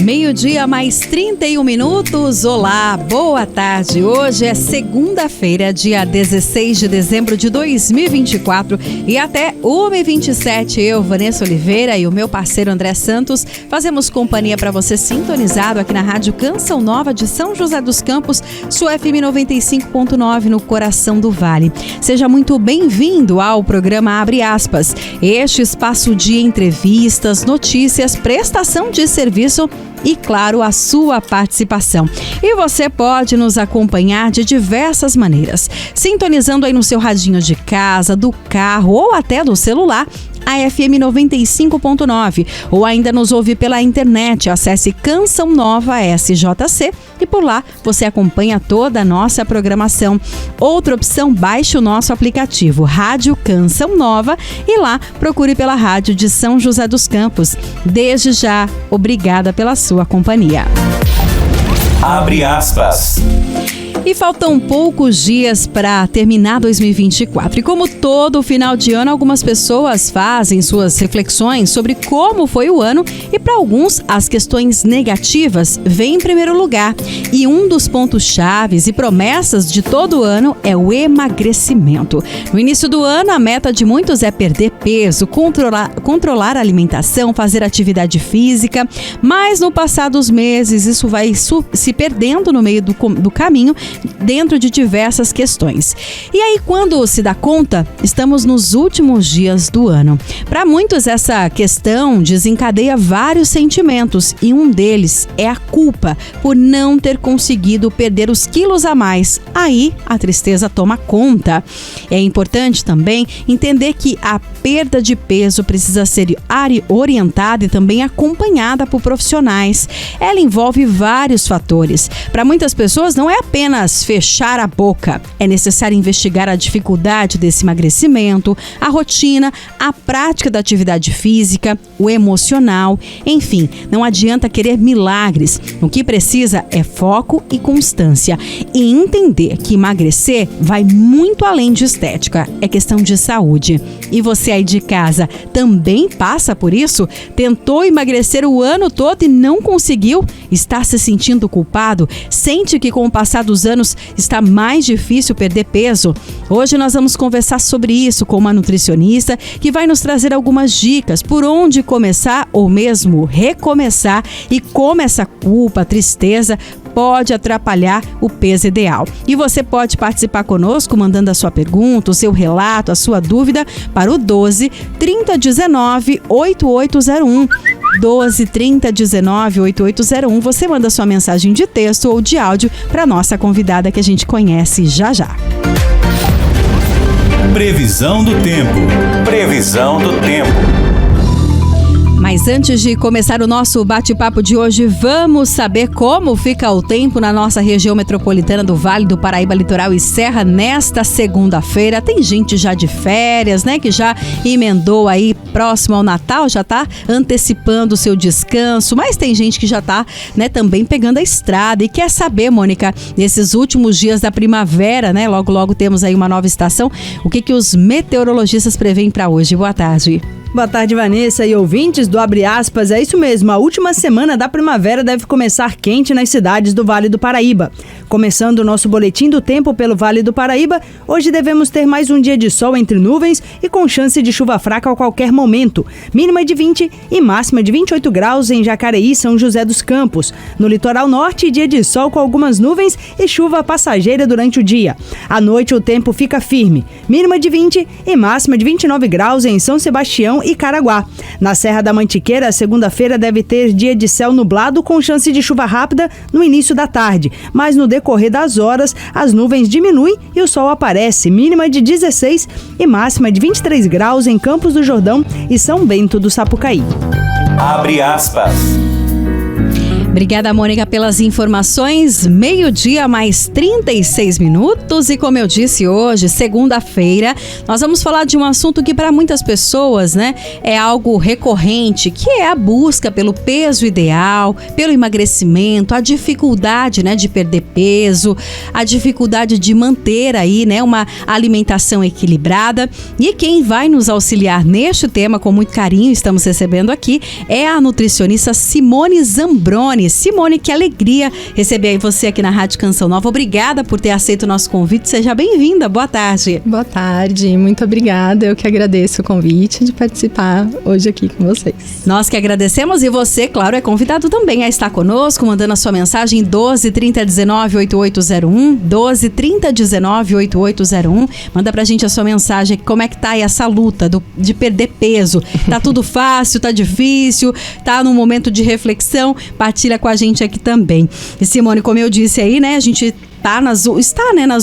Meio-dia mais 31 minutos. Olá, boa tarde. Hoje é segunda-feira, dia 16 de dezembro de 2024 e até 1h27 eu, Vanessa Oliveira e o meu parceiro André Santos fazemos companhia para você sintonizado aqui na Rádio Canção Nova de São José dos Campos, sua FM 95.9 no coração do Vale. Seja muito bem-vindo ao programa Abre Aspas, este espaço de entrevistas, notícias, prestação de serviço e, claro, a sua participação. E você pode nos acompanhar de diversas maneiras, sintonizando aí no seu radinho de casa, do carro ou até do celular, a FM 95.9, ou ainda nos ouve pela internet. Acesse Canção Nova SJC e por lá você acompanha toda a nossa programação. Outra opção, baixe o nosso aplicativo Rádio Canção Nova e lá procure pela Rádio de São José dos Campos. Desde já, obrigada pela sua companhia. Abre aspas. E faltam poucos dias para terminar 2024. E como todo final de ano, algumas pessoas fazem suas reflexões sobre como foi o ano e para alguns as questões negativas vêm em primeiro lugar. E um dos pontos chaves e promessas de todo o ano é o emagrecimento. No início do ano, a meta de muitos é perder peso, controlar a alimentação, fazer atividade física, mas no passar dos meses isso vai se perdendo no meio do caminho, dentro de diversas questões. E aí, quando se dá conta, estamos nos últimos dias do ano. Para muitos, essa questão desencadeia vários sentimentos e um deles é a culpa por não ter conseguido perder os quilos a mais. Aí, a tristeza toma conta. É importante também entender que a perda de peso precisa ser orientada e também acompanhada por profissionais. Ela envolve vários fatores. Para muitas pessoas, não é apenas fechar a boca. É necessário investigar a dificuldade desse emagrecimento, a rotina, a prática da atividade física, o emocional. Enfim, não adianta querer milagres. O que precisa é foco e constância. E entender que emagrecer vai muito além de estética. É questão de saúde. E você aí de casa também passa por isso? Tentou emagrecer o ano todo e não conseguiu? Está se sentindo culpado? Sente que com o passar dos anos está mais difícil perder peso? Hoje nós vamos conversar sobre isso com uma nutricionista que vai nos trazer algumas dicas por onde começar ou mesmo recomeçar e como essa culpa, tristeza pode atrapalhar o peso ideal. E você pode participar conosco mandando a sua pergunta, o seu relato, a sua dúvida para o 12 3019 8801. 12 3019 8801. Você manda sua mensagem de texto ou de áudio para nossa convidada que a gente conhece já já. Previsão do tempo. Previsão do tempo. Mas antes de começar o nosso bate-papo de hoje, vamos saber como fica o tempo na nossa região metropolitana do Vale do Paraíba, Litoral e Serra nesta segunda-feira. Tem gente já de férias, né, que já emendou aí próximo ao Natal, já tá antecipando o seu descanso, mas tem gente que já tá, né, também pegando a estrada e quer saber, Mônica, nesses últimos dias da primavera, né, logo temos aí uma nova estação, o que os meteorologistas preveem para hoje? Boa tarde. Boa tarde, Vanessa e ouvintes do Abre Aspas. É isso mesmo, a última semana da primavera deve começar quente nas cidades do Vale do Paraíba. Começando o nosso boletim do tempo pelo Vale do Paraíba, hoje devemos ter mais um dia de sol entre nuvens e com chance de chuva fraca a qualquer momento. Mínima de 20 e máxima de 28 graus em Jacareí, São José dos Campos. No litoral norte, dia de sol com algumas nuvens e chuva passageira durante o dia. À noite, o tempo fica firme. Mínima de 20 e máxima de 29 graus em São Sebastião e Caraguá. Na Serra da Mantiqueira, a segunda-feira deve ter dia de céu nublado com chance de chuva rápida no início da tarde, mas no decorrer das horas as nuvens diminuem e o sol aparece. Mínima de 16 e máxima de 23 graus em Campos do Jordão e São Bento do Sapucaí. Abre aspas. Obrigada, Mônica, pelas informações. 12:00 mais 36 minutos. E como eu disse hoje, segunda-feira, nós vamos falar de um assunto que para muitas pessoas, né, é algo recorrente, que é a busca pelo peso ideal, pelo emagrecimento, a dificuldade, né, de perder peso, a dificuldade de manter aí, né, uma alimentação equilibrada. E quem vai nos auxiliar neste tema com muito carinho, estamos recebendo aqui, é a nutricionista Simone Zambroni. Simone, que alegria receber você aqui na Rádio Canção Nova. Obrigada por ter aceito o nosso convite. Seja bem-vinda. Boa tarde. Boa tarde. Muito obrigada. Eu que agradeço o convite de participar hoje aqui com vocês. Nós que agradecemos e você, claro, é convidado também a estar conosco, mandando a sua mensagem 12-30-19-8801, 12-30-19-8801. Manda pra gente a sua mensagem, como é que tá aí essa luta de perder peso. Tá tudo fácil, tá difícil, tá num momento de reflexão? Partilha com a gente aqui também. E Simone, como eu disse aí, né, a gente está nas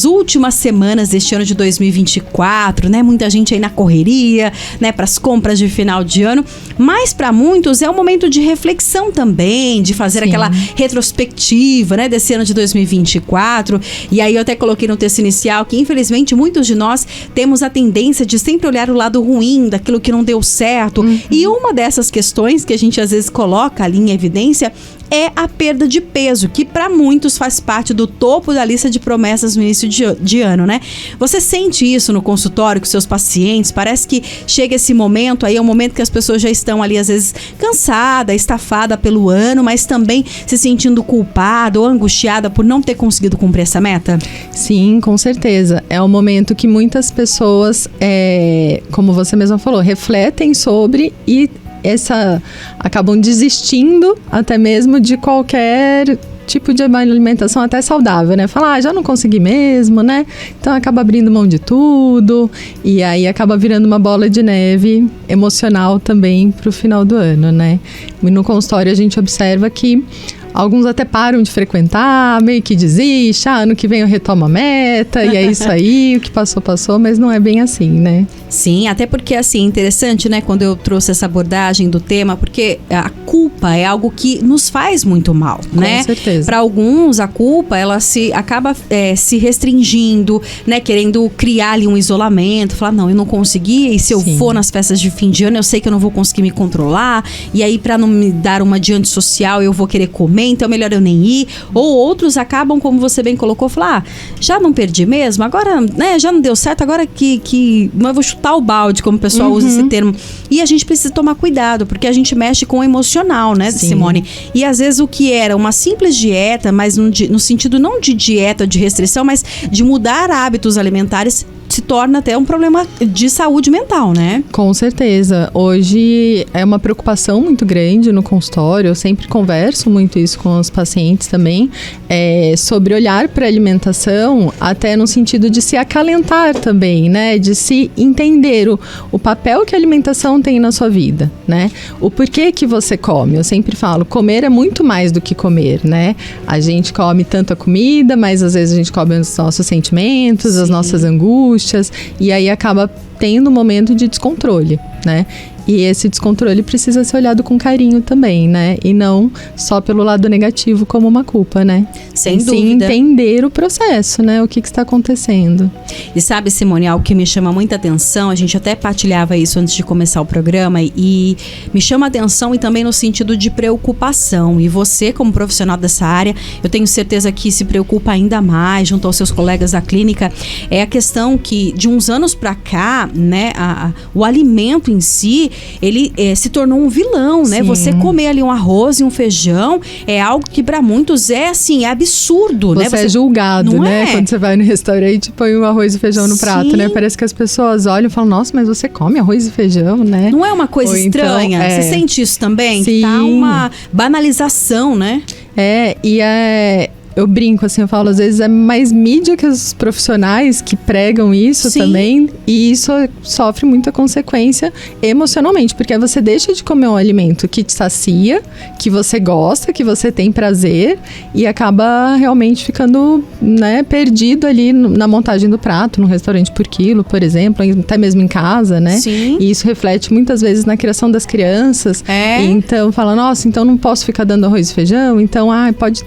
últimas semanas deste ano de 2024, né? Muita gente aí na correria, né? Para as compras de final de ano. Mas para muitos é um momento de reflexão também, de fazer aquela retrospectiva, né? Desse ano de 2024. E aí eu até coloquei no texto inicial que, infelizmente, muitos de nós temos a tendência de sempre olhar o lado ruim daquilo que não deu certo. E uma dessas questões que a gente às vezes coloca ali em evidência é a perda de peso, que para muitos faz parte do topo da lista de promessas no início de ano, né? Você sente isso no consultório com seus pacientes? Parece que chega esse momento, aí é um momento que as pessoas já estão ali, às vezes, cansada, estafada pelo ano, mas também se sentindo culpada ou angustiada por não ter conseguido cumprir essa meta? Sim, com certeza. É um momento que muitas pessoas, como você mesma falou, refletem sobre e acabam desistindo até mesmo de qualquer tipo de alimentação até saudável, né? Falar, já não consegui mesmo, né? Então acaba abrindo mão de tudo e aí acaba virando uma bola de neve emocional também pro final do ano, né? E no consultório a gente observa que alguns até param de frequentar, meio que desistem, ano que vem eu retomo a meta, e é isso aí, o que passou, mas não é bem assim, né? Sim, até porque, assim, interessante, né, quando eu trouxe essa abordagem do tema, porque a culpa é algo que nos faz muito mal, né? Com certeza. Para alguns, a culpa, ela acaba se restringindo, né, querendo criar ali um isolamento, falar, não, eu não consegui, e se eu for nas festas de fim de ano, eu sei que eu não vou conseguir me controlar, e aí para não me dar uma de antissocial, eu vou querer comer, então é melhor eu nem ir. Ou outros acabam, como você bem colocou, falar, já não perdi mesmo, agora, né, já não deu certo, agora que eu vou chutar o balde, como o pessoal usa esse termo. E a gente precisa tomar cuidado, porque a gente mexe com o emocional, né, Simone? E às vezes o que era uma simples dieta, mas no sentido não de dieta, de restrição, mas de mudar hábitos alimentares, se torna até um problema de saúde mental, né? Com certeza. Hoje é uma preocupação muito grande no consultório, eu sempre converso muito isso com os pacientes também, sobre olhar para a alimentação até no sentido de se acalentar também, né? De se entender o papel que a alimentação tem na sua vida, né? O porquê que você come. Eu sempre falo, comer é muito mais do que comer, né? A gente come tanta comida, mas às vezes a gente come os nossos sentimentos, as nossas angústias, e aí acaba tendo um momento de descontrole, né? E esse descontrole precisa ser olhado com carinho também, né? E não só pelo lado negativo como uma culpa, né? Sem dúvida. Sim, entender o processo, né? O que está acontecendo. E sabe, Simone, algo que me chama muita atenção, a gente até partilhava isso antes de começar o programa, e me chama atenção e também no sentido de preocupação. E você, como profissional dessa área, eu tenho certeza que se preocupa ainda mais junto aos seus colegas da clínica, é a questão que de uns anos pra cá, né, o alimento em si, ele se tornou um vilão, né? Você comer ali um arroz e um feijão é algo que para muitos é assim, é absurdo, né? Você é julgado, não né? Quando você vai no restaurante e põe o arroz e feijão no prato, né? Parece que as pessoas olham e falam, nossa, mas você come arroz e feijão, né? Não é uma coisa estranha? Então, você sente isso também? Sim. Tá uma banalização, né? eu brinco, assim, eu falo, às vezes é mais mídia que os profissionais que pregam isso também, e isso sofre muita consequência emocionalmente, porque você deixa de comer um alimento que te sacia, que você gosta, que você tem prazer, e acaba realmente ficando, né, perdido ali na montagem do prato, no restaurante por quilo, por exemplo, até mesmo em casa, né? Sim. E isso reflete muitas vezes na criação das crianças. Então, fala, nossa, então não posso ficar dando arroz e feijão, então, pode...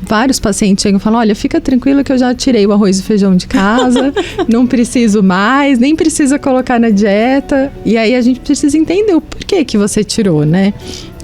Vários pacientes chegam e falam, olha, fica tranquila que eu já tirei o arroz e feijão de casa, não preciso mais, nem precisa colocar na dieta. E aí a gente precisa entender o porquê que você tirou, né?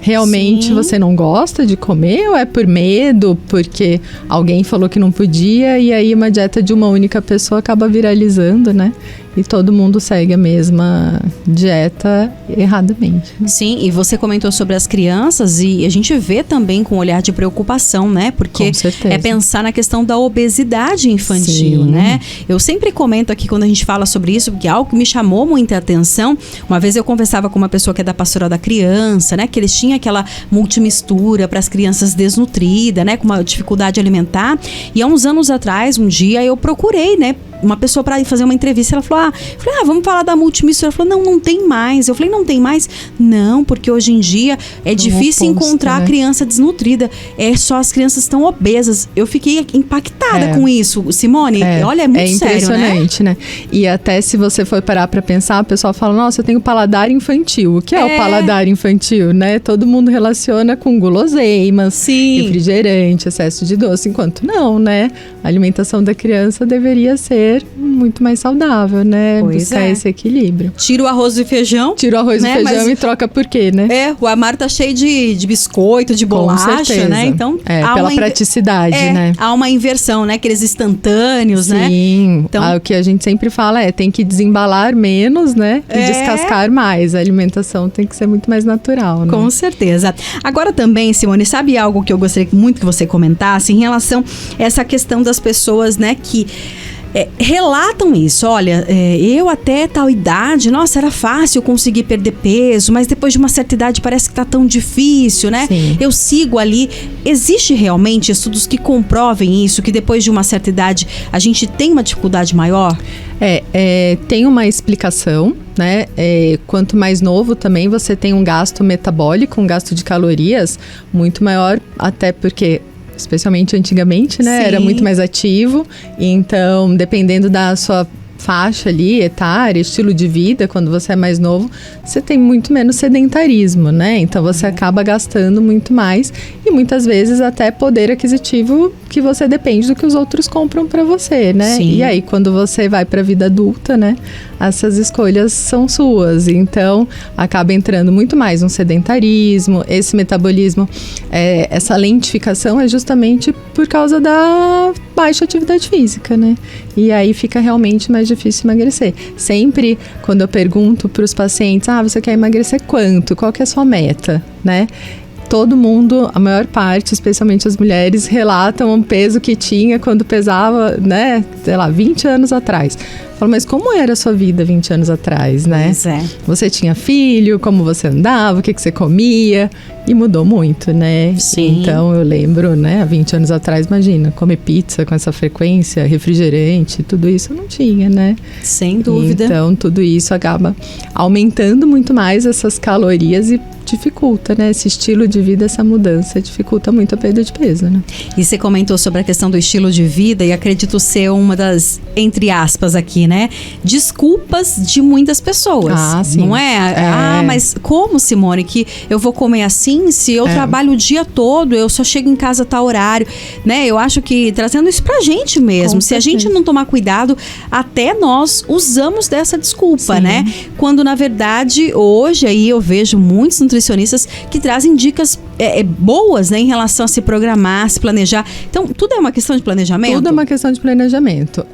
Realmente você não gosta de comer ou é por medo, porque alguém falou que não podia e aí uma dieta de uma única pessoa acaba viralizando, né? E todo mundo segue a mesma dieta erradamente. Né? Sim, e você comentou sobre as crianças e a gente vê também com um olhar de preocupação, né? Porque é pensar na questão da obesidade infantil, né? Eu sempre comento aqui quando a gente fala sobre isso, porque é algo que me chamou muita atenção. Uma vez eu conversava com uma pessoa que é da pastoral da criança, né? Que eles tinham aquela multimistura para as crianças desnutridas, né? Com uma dificuldade alimentar. E há uns anos atrás, um dia, eu procurei, né? Uma pessoa para ir fazer uma entrevista, ela falou, vamos falar da multimistura. Ela falou, não tem mais. Eu falei, não tem mais? Não, porque hoje em dia é difícil encontrar a criança desnutrida. Só as crianças estão obesas. Eu fiquei impactada com isso, Simone. Olha, é muito sério, impressionante, né? E até se você for parar para pensar, o pessoal fala, nossa, eu tenho paladar infantil. O que é o paladar infantil, né? Todo mundo relaciona com guloseimas, refrigerante, excesso de doce, enquanto não, né? A alimentação da criança deveria ser muito mais saudável, né? Buscar esse equilíbrio. Tira o arroz e feijão. Tira o arroz e feijão e troca por quê, né? O armário tá cheio de biscoito, de bolacha, né? Então, pela praticidade, né? Há uma inversão, né? Aqueles instantâneos, né? Sim. Então, o que a gente sempre fala tem que desembalar menos, né? E descascar mais. A alimentação tem que ser muito mais natural, né? Com certeza. Agora também, Simone, sabe algo que eu gostaria muito que você comentasse em relação a essa questão das pessoas, né? Que relatam isso, olha, eu até tal idade, nossa, era fácil conseguir perder peso, mas depois de uma certa idade parece que tá tão difícil, né? Sim. Eu sigo ali. Existe realmente estudos que comprovem isso, que depois de uma certa idade a gente tem uma dificuldade maior? Tem uma explicação, né? Quanto mais novo também você tem um gasto metabólico, um gasto de calorias muito maior, até porque... especialmente antigamente, né? Era muito mais ativo. Então, dependendo da sua faixa ali, etária, estilo de vida, quando você é mais novo, você tem muito menos sedentarismo, né? Então, você acaba gastando muito mais e muitas vezes até poder aquisitivo que você depende do que os outros compram para você, né? Sim. E aí, quando você vai para a vida adulta, né? Essas escolhas são suas. Então, acaba entrando muito mais um sedentarismo, esse metabolismo, essa lentificação é justamente por causa da baixa atividade física, né? E aí fica realmente mais difícil emagrecer. Sempre, quando eu pergunto para os pacientes, você quer emagrecer quanto? Qual que é a sua meta, né? Todo mundo, a maior parte, especialmente as mulheres, relatam um peso que tinha quando pesava, né, sei lá, 20 anos atrás. Falo, mas como era a sua vida 20 anos atrás, né? Pois é. Você tinha filho, como você andava, o que você comia, e mudou muito, né? Sim. Então, eu lembro, né, há 20 anos atrás, imagina, comer pizza com essa frequência, refrigerante, tudo isso não tinha, né? Sem dúvida. Então, tudo isso acaba aumentando muito mais essas calorias e dificulta, né? Esse estilo de vida, essa mudança, dificulta muito a perda de peso, né? E você comentou sobre a questão do estilo de vida e acredito ser uma das, entre aspas aqui, né? Desculpas de muitas pessoas. Sim. Não é? Mas como, Simone, que eu vou comer assim se eu trabalho o dia todo, eu só chego em casa a tal horário, né? Eu acho que trazendo isso pra gente mesmo. Se a gente não tomar cuidado, até nós usamos dessa desculpa, né? Quando, na verdade, hoje aí eu vejo muitos nutricionistas que trazem dicas boas, né, em relação a se programar, se planejar. Então, tudo é uma questão de planejamento? Tudo é uma questão de planejamento.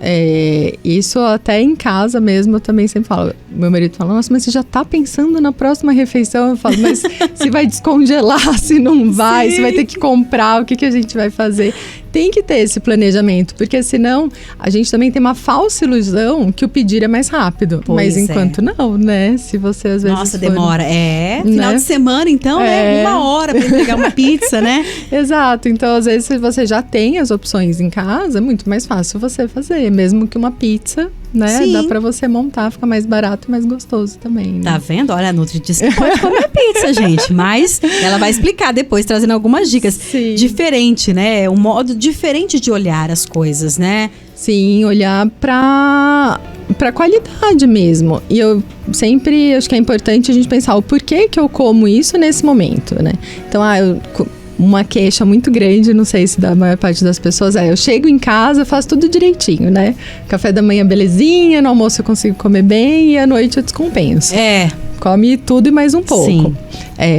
Isso até em casa mesmo, eu também sempre falo. Meu marido fala, nossa, mas você já tá pensando na próxima refeição? Eu falo, mas se vai descongelar, se não vai, se vai ter que comprar, o que a gente vai fazer? tem que ter esse planejamento, porque senão a gente também tem uma falsa ilusão que o pedir é mais rápido. Pois mas enquanto não, né? Se você às vezes Nossa, demora. Final né? de semana, então, né? 1 hora pra entregar uma pizza, né? Exato. Então, às vezes, se você já tem as opções em casa, é muito mais fácil você fazer. Mesmo que uma pizza, né? Sim. Dá pra você montar, fica mais barato e mais gostoso também, né? Tá vendo? Olha, a Nutri disse que pode comer pizza, gente. Mas ela vai explicar depois, trazendo algumas dicas. Sim. Diferente, né? Um modo diferente de olhar as coisas, né? Sim, olhar pra qualidade mesmo. E eu sempre acho que é importante a gente pensar o porquê que eu como isso nesse momento, né? Então, uma queixa muito grande, não sei se da maior parte das pessoas, eu chego em casa, faço tudo direitinho, né? Café da manhã belezinha, no almoço eu consigo comer bem e à noite eu descompenso. Come tudo e mais um pouco. Sim.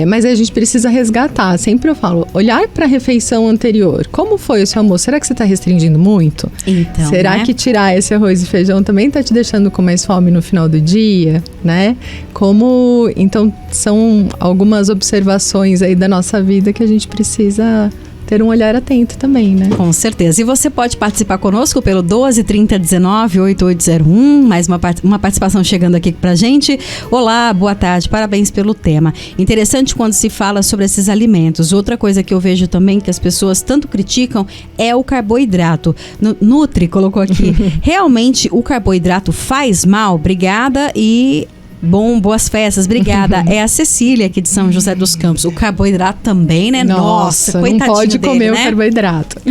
Mas a gente precisa resgatar. Sempre eu falo, olhar para a refeição anterior. Como foi o seu almoço? Será que você está restringindo muito? Então, será né? que tirar esse arroz e feijão também está te deixando com mais fome no final do dia? Né? Então, são algumas observações aí da nossa vida que a gente precisa ter um olhar atento também, né? Com certeza. E você pode participar conosco pelo 12 30 19 8801. Mais uma participação chegando aqui pra gente. Olá, boa tarde, parabéns pelo tema. Interessante quando se fala sobre esses alimentos. Outra coisa que eu vejo também que as pessoas tanto criticam é o carboidrato. Nutri colocou aqui. Realmente o carboidrato faz mal? Obrigada e... boas festas, obrigada. É a Cecília aqui de São José dos Campos. O carboidrato também, né? Nossa, coitadinho não pode dele, comer né? o carboidrato.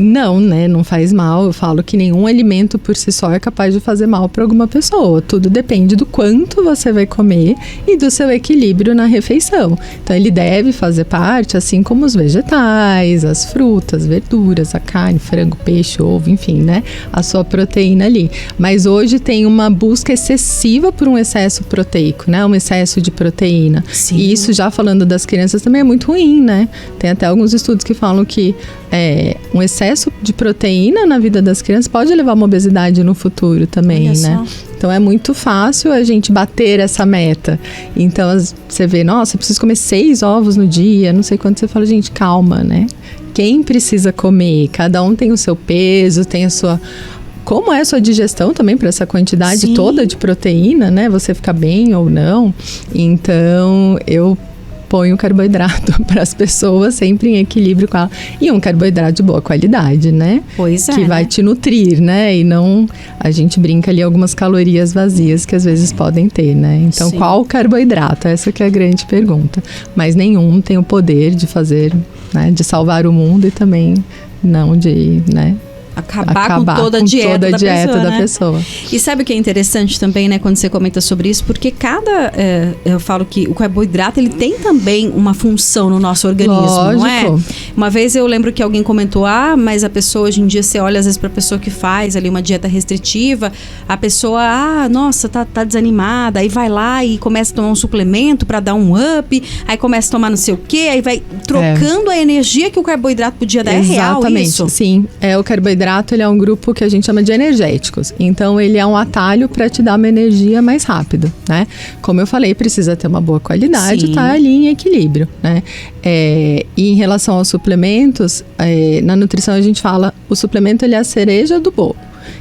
Não, né? Não faz mal. Eu falo que nenhum alimento por si só é capaz de fazer mal para alguma pessoa. Tudo depende do quanto você vai comer e do seu equilíbrio na refeição. Então, ele deve fazer parte, assim como os vegetais, as frutas, verduras, a carne, frango, peixe, ovo, enfim, né? A sua proteína ali. Mas hoje tem uma busca excessiva por um excesso proteico, né? Um excesso de proteína. Sim. E isso, já falando das crianças, também é muito ruim, né? Tem até alguns estudos que falam que um excesso de proteína na vida das crianças pode levar a uma obesidade no futuro também, Olha né? só. Então é muito fácil a gente bater essa meta. Então você vê, nossa, eu preciso comer 6 ovos no dia, não sei quanto. Você fala, gente, calma, né? Quem precisa comer? Cada um tem o seu peso, tem a sua... Como é a sua digestão também para essa quantidade Sim. toda de proteína, né? Você fica bem ou não. Então, eu põe o carboidrato para as pessoas sempre em equilíbrio com ela. E um carboidrato de boa qualidade, né? Pois é, que vai né? te nutrir, né? E não... A gente brinca ali algumas calorias vazias que às vezes podem ter, né? Então, Sim. qual carboidrato? Essa que é a grande pergunta. Mas nenhum tem o poder de fazer, né? De salvar o mundo e também não de, né? Acabar com toda a dieta da pessoa, né? pessoa. E sabe o que é interessante também, né, quando você comenta sobre isso? Porque eu falo que o carboidrato, ele tem também uma função no nosso organismo, não é? Lógico. Uma vez eu lembro que alguém comentou, mas a pessoa hoje em dia, você olha às vezes pra pessoa que faz ali uma dieta restritiva, a pessoa, nossa, tá desanimada, aí vai lá e começa a tomar um suplemento pra dar um up, aí começa a tomar não sei o quê, aí vai trocando a energia que o carboidrato podia dar. Exatamente. É real isso? Sim, o carboidrato, ele é um grupo que a gente chama de energéticos. Então, ele é um atalho para te dar uma energia mais rápido, né? Como eu falei, precisa ter uma boa qualidade, Sim. tá ali em equilíbrio, né? E em relação aos suplementos, na nutrição a gente fala, o suplemento ele é a cereja do bolo.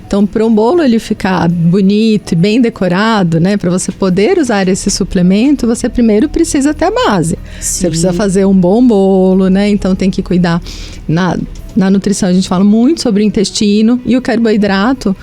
Então, para um bolo ele ficar bonito e bem decorado, né, para você poder usar esse suplemento, você primeiro precisa ter a base. Sim. Você precisa fazer um bom bolo, né? Então, tem que cuidar. Na nutrição a gente fala muito sobre o intestino e o carboidrato.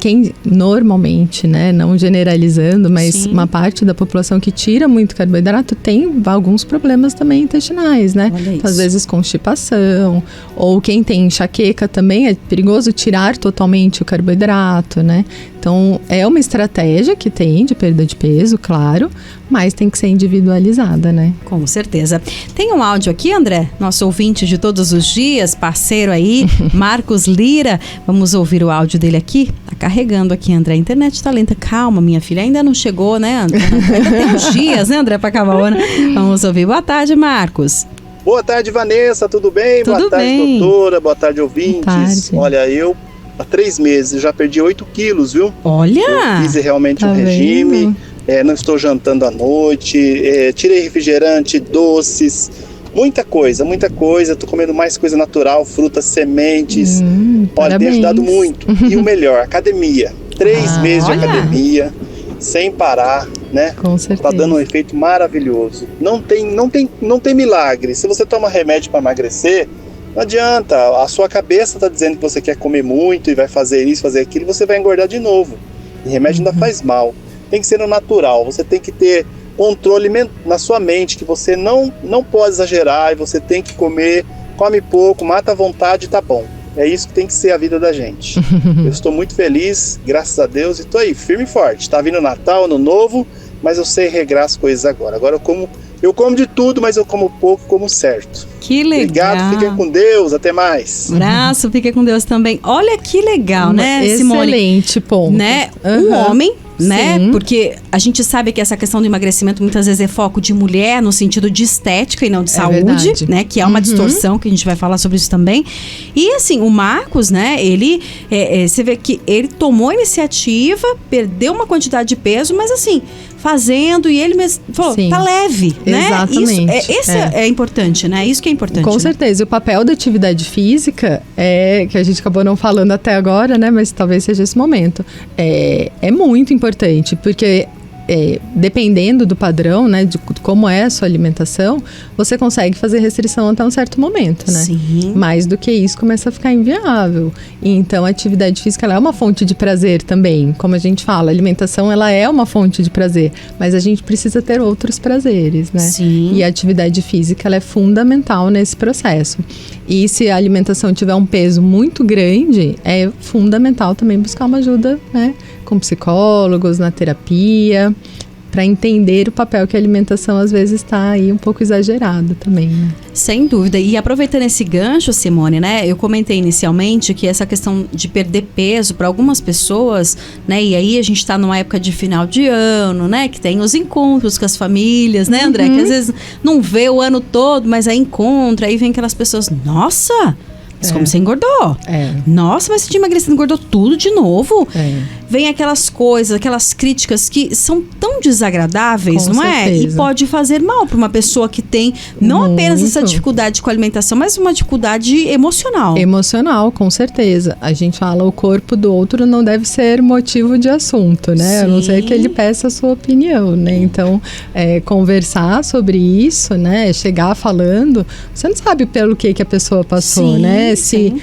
Quem normalmente, né, não generalizando, mas Sim. uma parte da população que tira muito carboidrato tem alguns problemas também intestinais, né? Olha isso. Às vezes constipação, ou quem tem enxaqueca também é perigoso tirar totalmente o carboidrato, né? Então, é uma estratégia que tem de perda de peso, claro, mas tem que ser individualizada, né? Com certeza. Tem um áudio aqui, André, nosso ouvinte de todos os dias, parceiro aí, Marcos Lira. Vamos ouvir o áudio dele aqui. Tá carregando aqui, André. A internet tá lenta. Calma, minha filha. Ainda não chegou, né, André? Ainda tem uns dias, né, André, pra acabar o ano. Vamos ouvir. Boa tarde, Marcos. Boa tarde, Vanessa. Tudo bem? Tudo boa tarde, bem. doutora. Boa tarde, ouvintes. Boa tarde. Olha, eu há 3 meses já perdi 8 quilos, viu? Olha! Eu fiz realmente Tá um vendo? regime. Não estou jantando à noite. Tirei refrigerante, doces. Muita coisa. Tô comendo mais coisa natural, frutas, sementes. Olha, parabéns. tem ajudado muito. E o melhor, academia. 3 meses de academia, sem parar, né? Com certeza. Tá dando um efeito maravilhoso. Não tem milagre. Se você toma remédio para emagrecer, não adianta. A sua cabeça tá dizendo que você quer comer muito e vai fazer isso, fazer aquilo, você vai engordar de novo. E remédio ainda faz mal. Tem que ser no natural. Você tem que ter controle na sua mente, que você não pode exagerar e você tem que come pouco, mata à vontade e tá bom. É isso que tem que ser a vida da gente. Eu estou muito feliz, graças a Deus, e tô aí, firme e forte. Tá vindo Natal, Ano Novo, mas eu sei regrar as coisas agora. Agora eu como de tudo, mas eu como pouco, como certo. Que legal. Obrigado, fiquem com Deus, até mais. Abraço, fiquem com Deus também. Olha que legal, né, Simone? Excelente ponto. Né? Um homem, né? Porque a gente sabe que essa questão do emagrecimento muitas vezes é foco de mulher no sentido de estética e não de saúde, verdade. né? Que é uma distorção, que a gente vai falar sobre isso também. E assim, o Marcos, né? Ele, você vê que ele tomou a iniciativa, perdeu uma quantidade de peso, mas assim, fazendo, e ele mesmo falou, Sim. tá leve, né? Exatamente. Isso é importante, né? Isso que é importante. Com né? certeza. E o papel da atividade física que a gente acabou não falando até agora, né? Mas talvez seja esse momento. É muito importante, porque dependendo do padrão, né? De como é a sua alimentação, você consegue fazer restrição até um certo momento, né? Sim. Mais do que isso, começa a ficar inviável. Então, a atividade física, ela é uma fonte de prazer também. Como a gente fala, a alimentação, ela é uma fonte de prazer. Mas a gente precisa ter outros prazeres, né? Sim. E a atividade física, ela é fundamental nesse processo. E se a alimentação tiver um peso muito grande, é fundamental também buscar uma ajuda, né? Com psicólogos, na terapia, para entender o papel que a alimentação às vezes está aí um pouco exagerado também, né? Sem dúvida. E aproveitando esse gancho, Simone, né? Eu comentei inicialmente que essa questão de perder peso para algumas pessoas, né? E aí a gente está numa época de final de ano, né? Que tem os encontros com as famílias, né, André? Que às vezes não vê o ano todo, mas aí encontra, aí vem aquelas pessoas, nossa! Mas como você engordou? Nossa, mas você tinha emagrecido, engordou tudo de novo? Vem aquelas coisas, aquelas críticas que são tão desagradáveis, Com não é? E certeza. pode fazer mal para uma pessoa que tem não apenas essa dificuldade com a alimentação, mas uma dificuldade emocional. Emocional, com certeza. A gente fala, o corpo do outro não deve ser motivo de assunto, né? Sim. A não ser que ele peça a sua opinião, né? Então, conversar sobre isso, né? Chegar falando, você não sabe pelo que a pessoa passou, Sim, né? sim.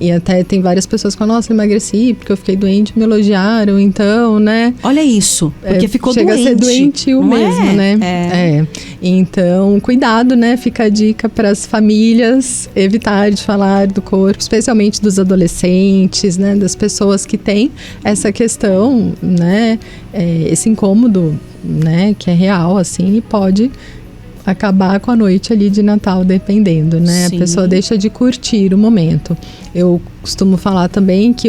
E até tem várias pessoas que falam, nossa, emagreci porque eu fiquei doente, me elogiaram, então, né? Olha isso, porque ficou chega doente. a ser doentio não mesmo, né? Então, cuidado, né? Fica a dica para as famílias evitar de falar do corpo, especialmente dos adolescentes, né? Das pessoas que têm essa questão, né? Esse incômodo, né? Que é real, assim, e pode acabar com a noite ali de Natal, dependendo, né? Sim. A pessoa deixa de curtir o momento. Eu costumo falar também que,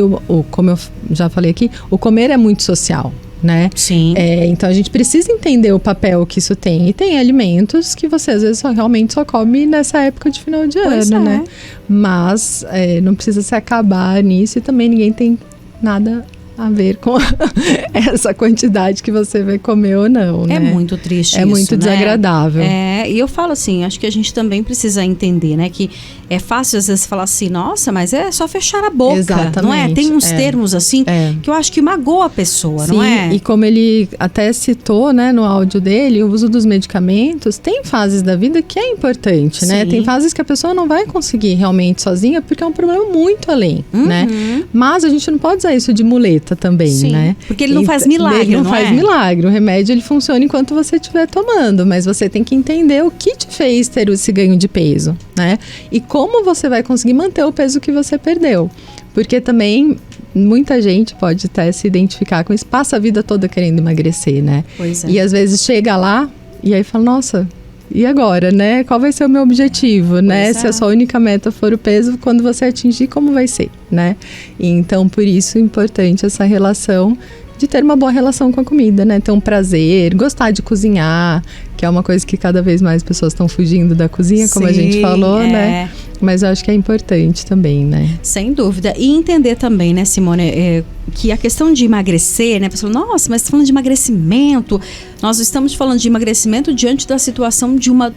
como eu já falei aqui, o comer é muito social, né? Sim. Então a gente precisa entender o papel que isso tem. E tem alimentos que você às vezes realmente só come nessa época de final de ano, né? Mas não precisa se acabar nisso, e também ninguém tem nada a ver com essa quantidade que você vai comer ou não, né? É muito triste isso, É muito desagradável. E eu falo assim, acho que a gente também precisa entender, né? Que é fácil às vezes falar assim, nossa, mas é só fechar a boca, Exatamente, não é? Tem uns termos assim que eu acho que magoa a pessoa, Sim, não é? E como ele até citou, né, no áudio dele, o uso dos medicamentos, tem fases da vida que é importante, né? Sim. Tem fases que a pessoa não vai conseguir realmente sozinha, porque é um problema muito além, né? Mas a gente não pode usar isso de muleta também, Sim, né? porque ele não faz milagre, Ele não não faz é? milagre. O remédio, ele funciona enquanto você estiver tomando, mas você tem que entender o que te fez ter esse ganho de peso, né? E como você vai conseguir manter o peso que você perdeu. Porque também muita gente pode até se identificar com isso, passa a vida toda querendo emagrecer, né? Pois é. E às vezes chega lá e aí fala, nossa, e agora, né? Qual vai ser o meu objetivo, né? Se a sua única meta for o peso, quando você atingir, como vai ser, né? E então, por isso, é importante essa relação de ter uma boa relação com a comida, né? Ter um prazer, gostar de cozinhar, que é uma coisa que cada vez mais pessoas estão fugindo da cozinha, como a gente falou, né? Mas eu acho que é importante também, né? Sem dúvida. E entender também, né, Simone, que a questão de emagrecer, né? A pessoa, nossa, mas você tá falando de emagrecimento. Nós estamos falando de emagrecimento diante da situação de uma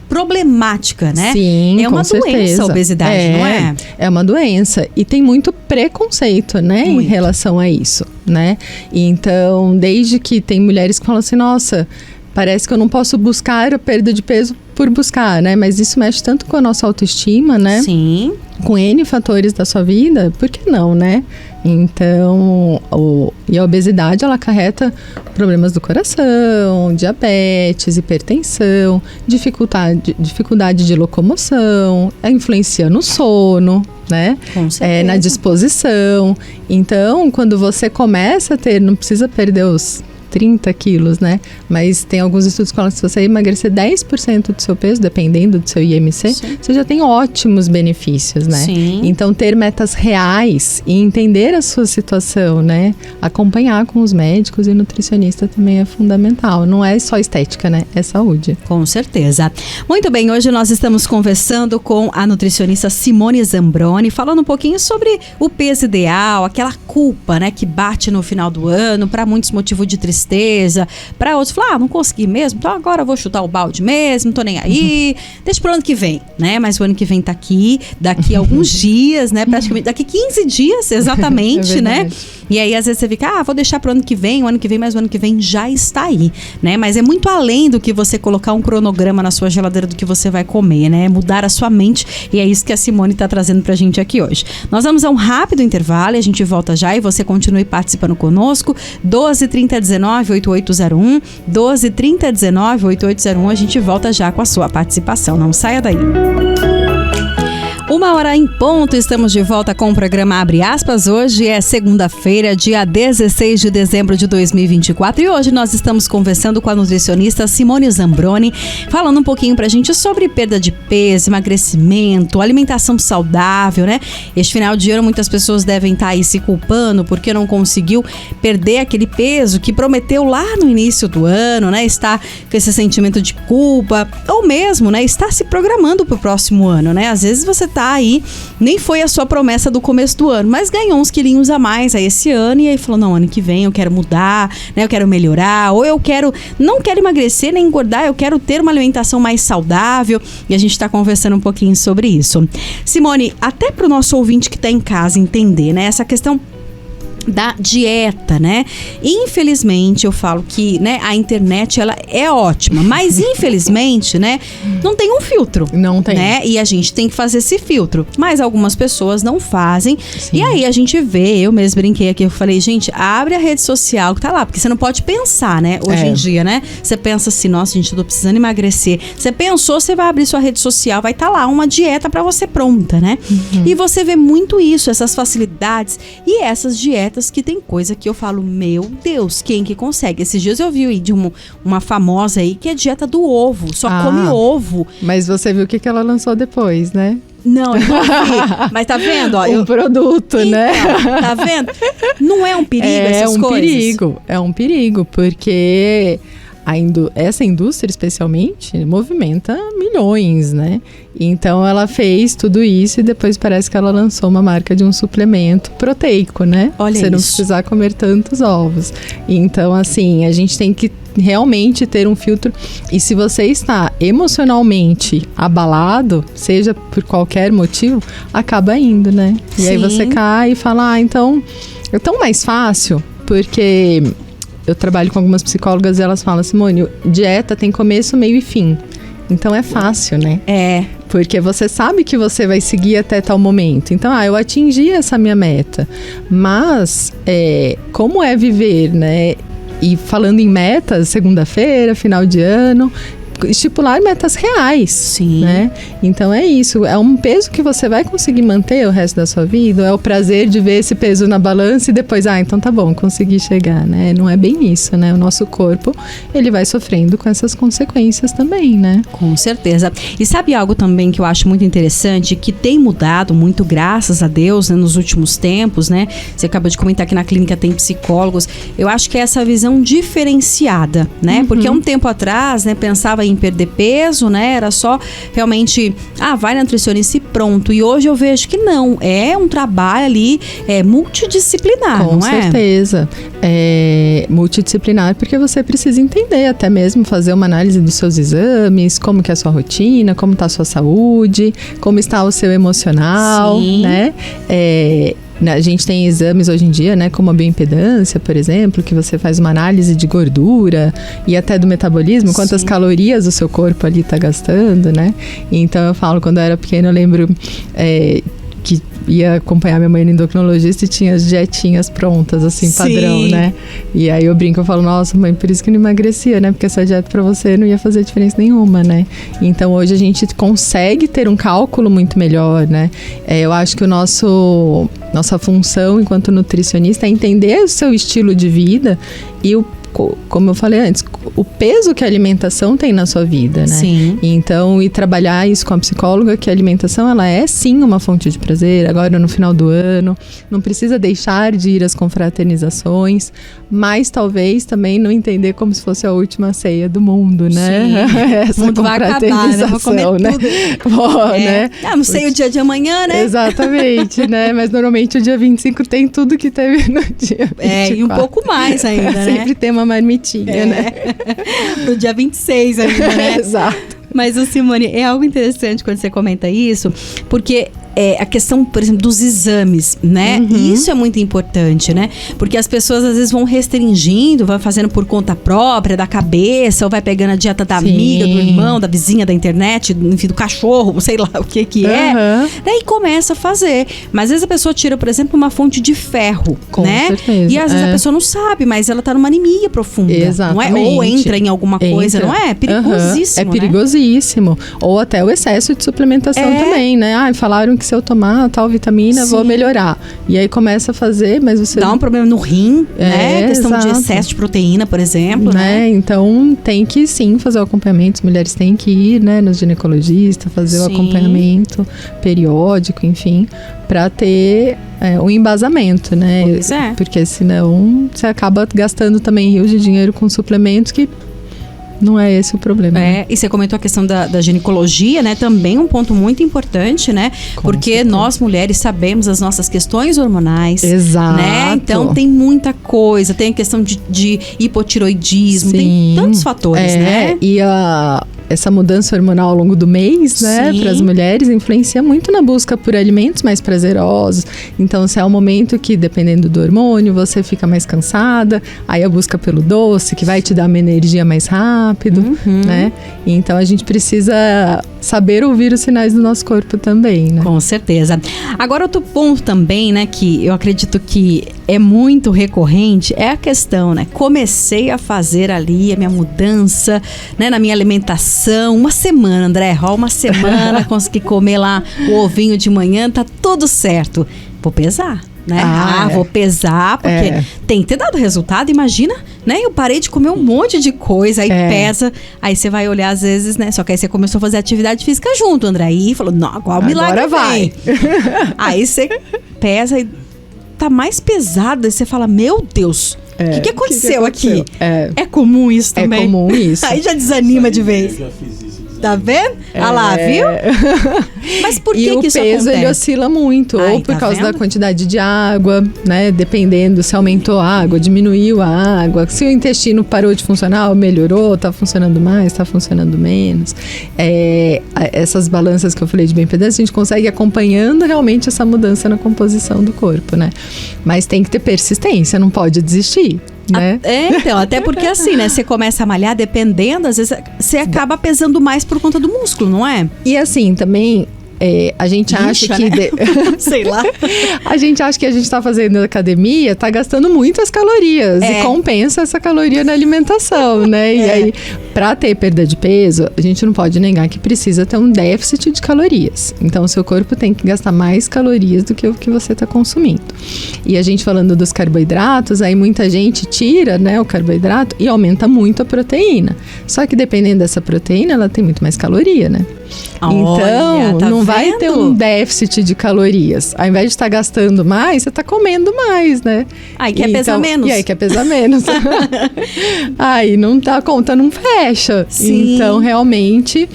problemática, né? Sim, é uma com doença certeza. a obesidade, não é? É uma doença e tem muito preconceito, né, em relação a isso, né? Então, desde que tem mulheres que falam assim, nossa, parece que eu não posso buscar a perda de peso por buscar, né? Mas isso mexe tanto com a nossa autoestima, né? Sim. Com N fatores da sua vida, por que não, né? Então, e a obesidade, ela acarreta problemas do coração, diabetes, hipertensão, dificuldade de locomoção, influencia no sono, né? Com certeza. Na disposição. Então, quando você começa a ter, não precisa perder os 30 quilos, né? Mas tem alguns estudos que falam que se você emagrecer 10% do seu peso, dependendo do seu IMC, Sim. você já tem ótimos benefícios, né? Sim. Então, ter metas reais e entender a sua situação, né? Acompanhar com os médicos e nutricionista também é fundamental. Não é só estética, né? É saúde. Com certeza. Muito bem, hoje nós estamos conversando com a nutricionista Simone Zambroni, falando um pouquinho sobre o peso ideal, aquela culpa, né, que bate no final do ano, para muitos motivo de tristeza, para outros falar, não consegui mesmo, então agora eu vou chutar o balde mesmo, não tô nem aí, deixa pro ano que vem, né? Mas o ano que vem tá aqui, daqui a alguns dias, né? Praticamente, daqui 15 dias, exatamente, né? E aí, às vezes, você fica, vou deixar pro ano que vem, mas o ano que vem já está aí, né? Mas é muito além do que você colocar um cronograma na sua geladeira do que você vai comer, né? Mudar a sua mente, e é isso que a Simone tá trazendo pra gente aqui hoje. Nós vamos a um rápido intervalo, a gente volta já e você continue participando conosco, 12-30-19-8801, 12-30-19-8801, a gente volta já com a sua participação, não saia daí. 1h em ponto, estamos de volta com o programa Abre Aspas. Hoje é segunda-feira, dia 16 de dezembro de 2024 e hoje nós estamos conversando com a nutricionista Simone Zambroni, falando um pouquinho pra gente sobre perda de peso, emagrecimento, alimentação saudável, né? Este final de ano muitas pessoas devem estar aí se culpando porque não conseguiu perder aquele peso que prometeu lá no início do ano, né? Está com esse sentimento de culpa ou mesmo, né? Está se programando pro próximo ano, né? Às vezes você tá aí, nem foi a sua promessa do começo do ano, mas ganhou uns quilinhos a mais aí esse ano e aí falou, não, ano que vem eu quero mudar, né, eu quero melhorar, ou não quero emagrecer nem engordar, eu quero ter uma alimentação mais saudável e a gente tá conversando um pouquinho sobre isso. Simone, até pro nosso ouvinte que tá em casa entender, né, essa questão da dieta, né? Infelizmente, eu falo que, né, a internet, ela é ótima, mas infelizmente, né, não tem um filtro. Não tem. Né? E a gente tem que fazer esse filtro. Mas algumas pessoas não fazem. Sim. E aí a gente vê, eu mesmo brinquei aqui, eu falei, gente, abre a rede social que tá lá, porque você não pode pensar, né? Hoje em dia, né? Você pensa assim, nossa, gente, eu tô precisando emagrecer. Você pensou, você vai abrir sua rede social, vai estar lá uma dieta pra você pronta, né? Uhum. E você vê muito isso, essas facilidades e essas dietas que tem coisa que eu falo, meu Deus, quem que consegue? Esses dias eu vi aí de uma famosa aí que é dieta do ovo, só come ovo. Mas você viu o que ela lançou depois, né? Não, eu não vi. Mas tá vendo? Ó, produto, então, né? Tá vendo? Não é um perigo essas coisas? É um perigo, porque essa indústria, especialmente, movimenta milhões, né? Então, ela fez tudo isso e depois parece que ela lançou uma marca de um suplemento proteico, né? Olha Você não precisar comer tantos ovos. Então, assim, a gente tem que realmente ter um filtro. E se você está emocionalmente abalado, seja por qualquer motivo, acaba indo, né? E aí você cai e fala, então, é tão mais fácil, porque eu trabalho com algumas psicólogas e elas falam, Simone, dieta tem começo, meio e fim. Então é fácil, né? É. Porque você sabe que você vai seguir até tal momento. Então, eu atingi essa minha meta. Mas, como é viver, né? E falando em metas, segunda-feira, final de ano, estipular metas reais. Sim. Né? Então é isso, é um peso que você vai conseguir manter o resto da sua vida, é o prazer de ver esse peso na balança e depois, então tá bom, consegui chegar, né? Não é bem isso, né? O nosso corpo, ele vai sofrendo com essas consequências também, né? Com certeza. E sabe algo também que eu acho muito interessante, que tem mudado muito, graças a Deus, né, nos últimos tempos, né? Você acabou de comentar que na clínica tem psicólogos. Eu acho que é essa visão diferenciada, né? Porque há um tempo atrás, né, pensava em em perder peso, né? Era só realmente, vai na nutricionista e pronto. E hoje eu vejo que não, é um trabalho ali multidisciplinar, Com não é? certeza. É multidisciplinar porque você precisa entender, até mesmo fazer uma análise dos seus exames, como que é a sua rotina, como está a sua saúde, como está o seu emocional, Sim. né? A gente tem exames hoje em dia, né, como a bioimpedância, por exemplo, que você faz uma análise de gordura e até do metabolismo, quantas Sim. calorias o seu corpo ali está gastando, né? Então eu falo, quando eu era pequena, eu lembro que ia acompanhar minha mãe no endocrinologista e tinha as dietinhas prontas, assim, padrão, Sim. né? E aí eu brinco, eu falo, nossa, mãe, por isso que não emagrecia, né? Porque essa dieta pra você não ia fazer diferença nenhuma, né? Então hoje a gente consegue ter um cálculo muito melhor, né? Eu acho que nossa função enquanto nutricionista é entender o seu estilo de vida e como eu falei antes, o peso que a alimentação tem na sua vida, né? Sim. Então, e trabalhar isso com a psicóloga, que a alimentação, ela é sim uma fonte de prazer, agora no final do ano, não precisa deixar de ir às confraternizações, mas talvez também não entender como se fosse a última ceia do mundo, né? Essa o mundo vai acabar, né? Vou comer tudo. Né? Não sei o dia de amanhã, né? Exatamente, né? Mas normalmente o dia 25 tem tudo que teve no dia 24. E um pouco mais ainda, né? Sempre tem uma marmitinha, né? Pro dia 26 ainda, né? Exato. Mas, Simone, é algo interessante quando você comenta isso, porque a questão, por exemplo, dos exames, né? Uhum. Isso é muito importante, né? Porque as pessoas às vezes vão restringindo, vão fazendo por conta própria, da cabeça, ou vai pegando a dieta da amiga, do irmão, da vizinha, da internet, enfim, do cachorro, sei lá o que é. Daí começa a fazer. Mas às vezes a pessoa tira, por exemplo, uma fonte de ferro, Com né? certeza. E às vezes a pessoa não sabe, mas ela tá numa anemia profunda. Exatamente. Não é? Ou entra em alguma coisa, não é? É perigosíssimo, É né? perigosíssimo. Ou até o excesso de suplementação também, né? Falaram que se eu tomar tal vitamina, vou melhorar. E aí começa a fazer, mas você... Dá um problema no rim, né? Questão de excesso de proteína, por exemplo, né? Então, tem que sim fazer o acompanhamento. As mulheres têm que ir, né, no ginecologista, fazer o acompanhamento periódico, enfim, para ter um embasamento, né? Pois é. Porque senão você acaba gastando também rios de dinheiro com suplementos que não é esse o problema. Né? E você comentou a questão da ginecologia, né? Também um ponto muito importante, né? Porque certeza. Nós mulheres sabemos as nossas questões hormonais. Exato. Né? Então tem muita coisa. Tem a questão de hipotiroidismo, tem tantos fatores, né? E essa mudança hormonal ao longo do mês, né, para as mulheres, influencia muito na busca por alimentos mais prazerosos. Então, se é um momento que, dependendo do hormônio, você fica mais cansada, aí a busca pelo doce, que vai te dar uma energia mais rápido, né? Então, a gente precisa saber ouvir os sinais do nosso corpo também, né? Com certeza. Agora, outro ponto também, né, que eu acredito que é muito recorrente, é a questão, né? Comecei a fazer ali a minha mudança, né, na minha alimentação. Uma semana, André, uma semana, consegui comer lá o ovinho de manhã, tá tudo certo. Vou pesar, né? Vou pesar, porque tem que ter dado resultado, imagina, né? Eu parei de comer um monte de coisa, aí pesa, aí você vai olhar às vezes, né? Só que aí você começou a fazer atividade física junto, André, aí falou, não, qual milagre vai? Aí você pesa e tá mais pesado, aí você fala, meu Deus, o que aconteceu aqui? É comum isso também? É comum isso. Aí já desanima de vez. Eu já fiz isso. Tá vendo? Olha lá, viu? Mas por que isso acontece? E o peso, ele oscila muito. Ou por causa da quantidade de água, né? Dependendo se aumentou a água, diminuiu a água. Se o intestino parou de funcionar, melhorou, tá funcionando mais, tá funcionando menos. Essas balanças que eu falei de bioimpedância, a gente consegue ir acompanhando realmente essa mudança na composição do corpo, né? Mas tem que ter persistência, não pode desistir. Né? Então, até porque assim, né? Você começa a malhar, dependendo, às vezes você acaba pesando mais por conta do músculo, não é? E assim, também a gente acha que... Né? Sei lá. A gente acha que a gente tá fazendo academia, tá gastando muitas calorias e compensa essa caloria na alimentação, né? E aí, pra ter perda de peso, a gente não pode negar que precisa ter um déficit de calorias. Então, o seu corpo tem que gastar mais calorias do que o que você tá consumindo. E a gente falando dos carboidratos, aí muita gente tira, né, o carboidrato e aumenta muito a proteína. Só que dependendo dessa proteína, ela tem muito mais caloria, né? Olha, Então, tá não vai ter vendo? um déficit de calorias. Ao invés de estar gastando mais, você está comendo mais, né? Aí quer pesar menos. E aí quer pesar menos. Aí a conta não fecha. Sim. Então, realmente,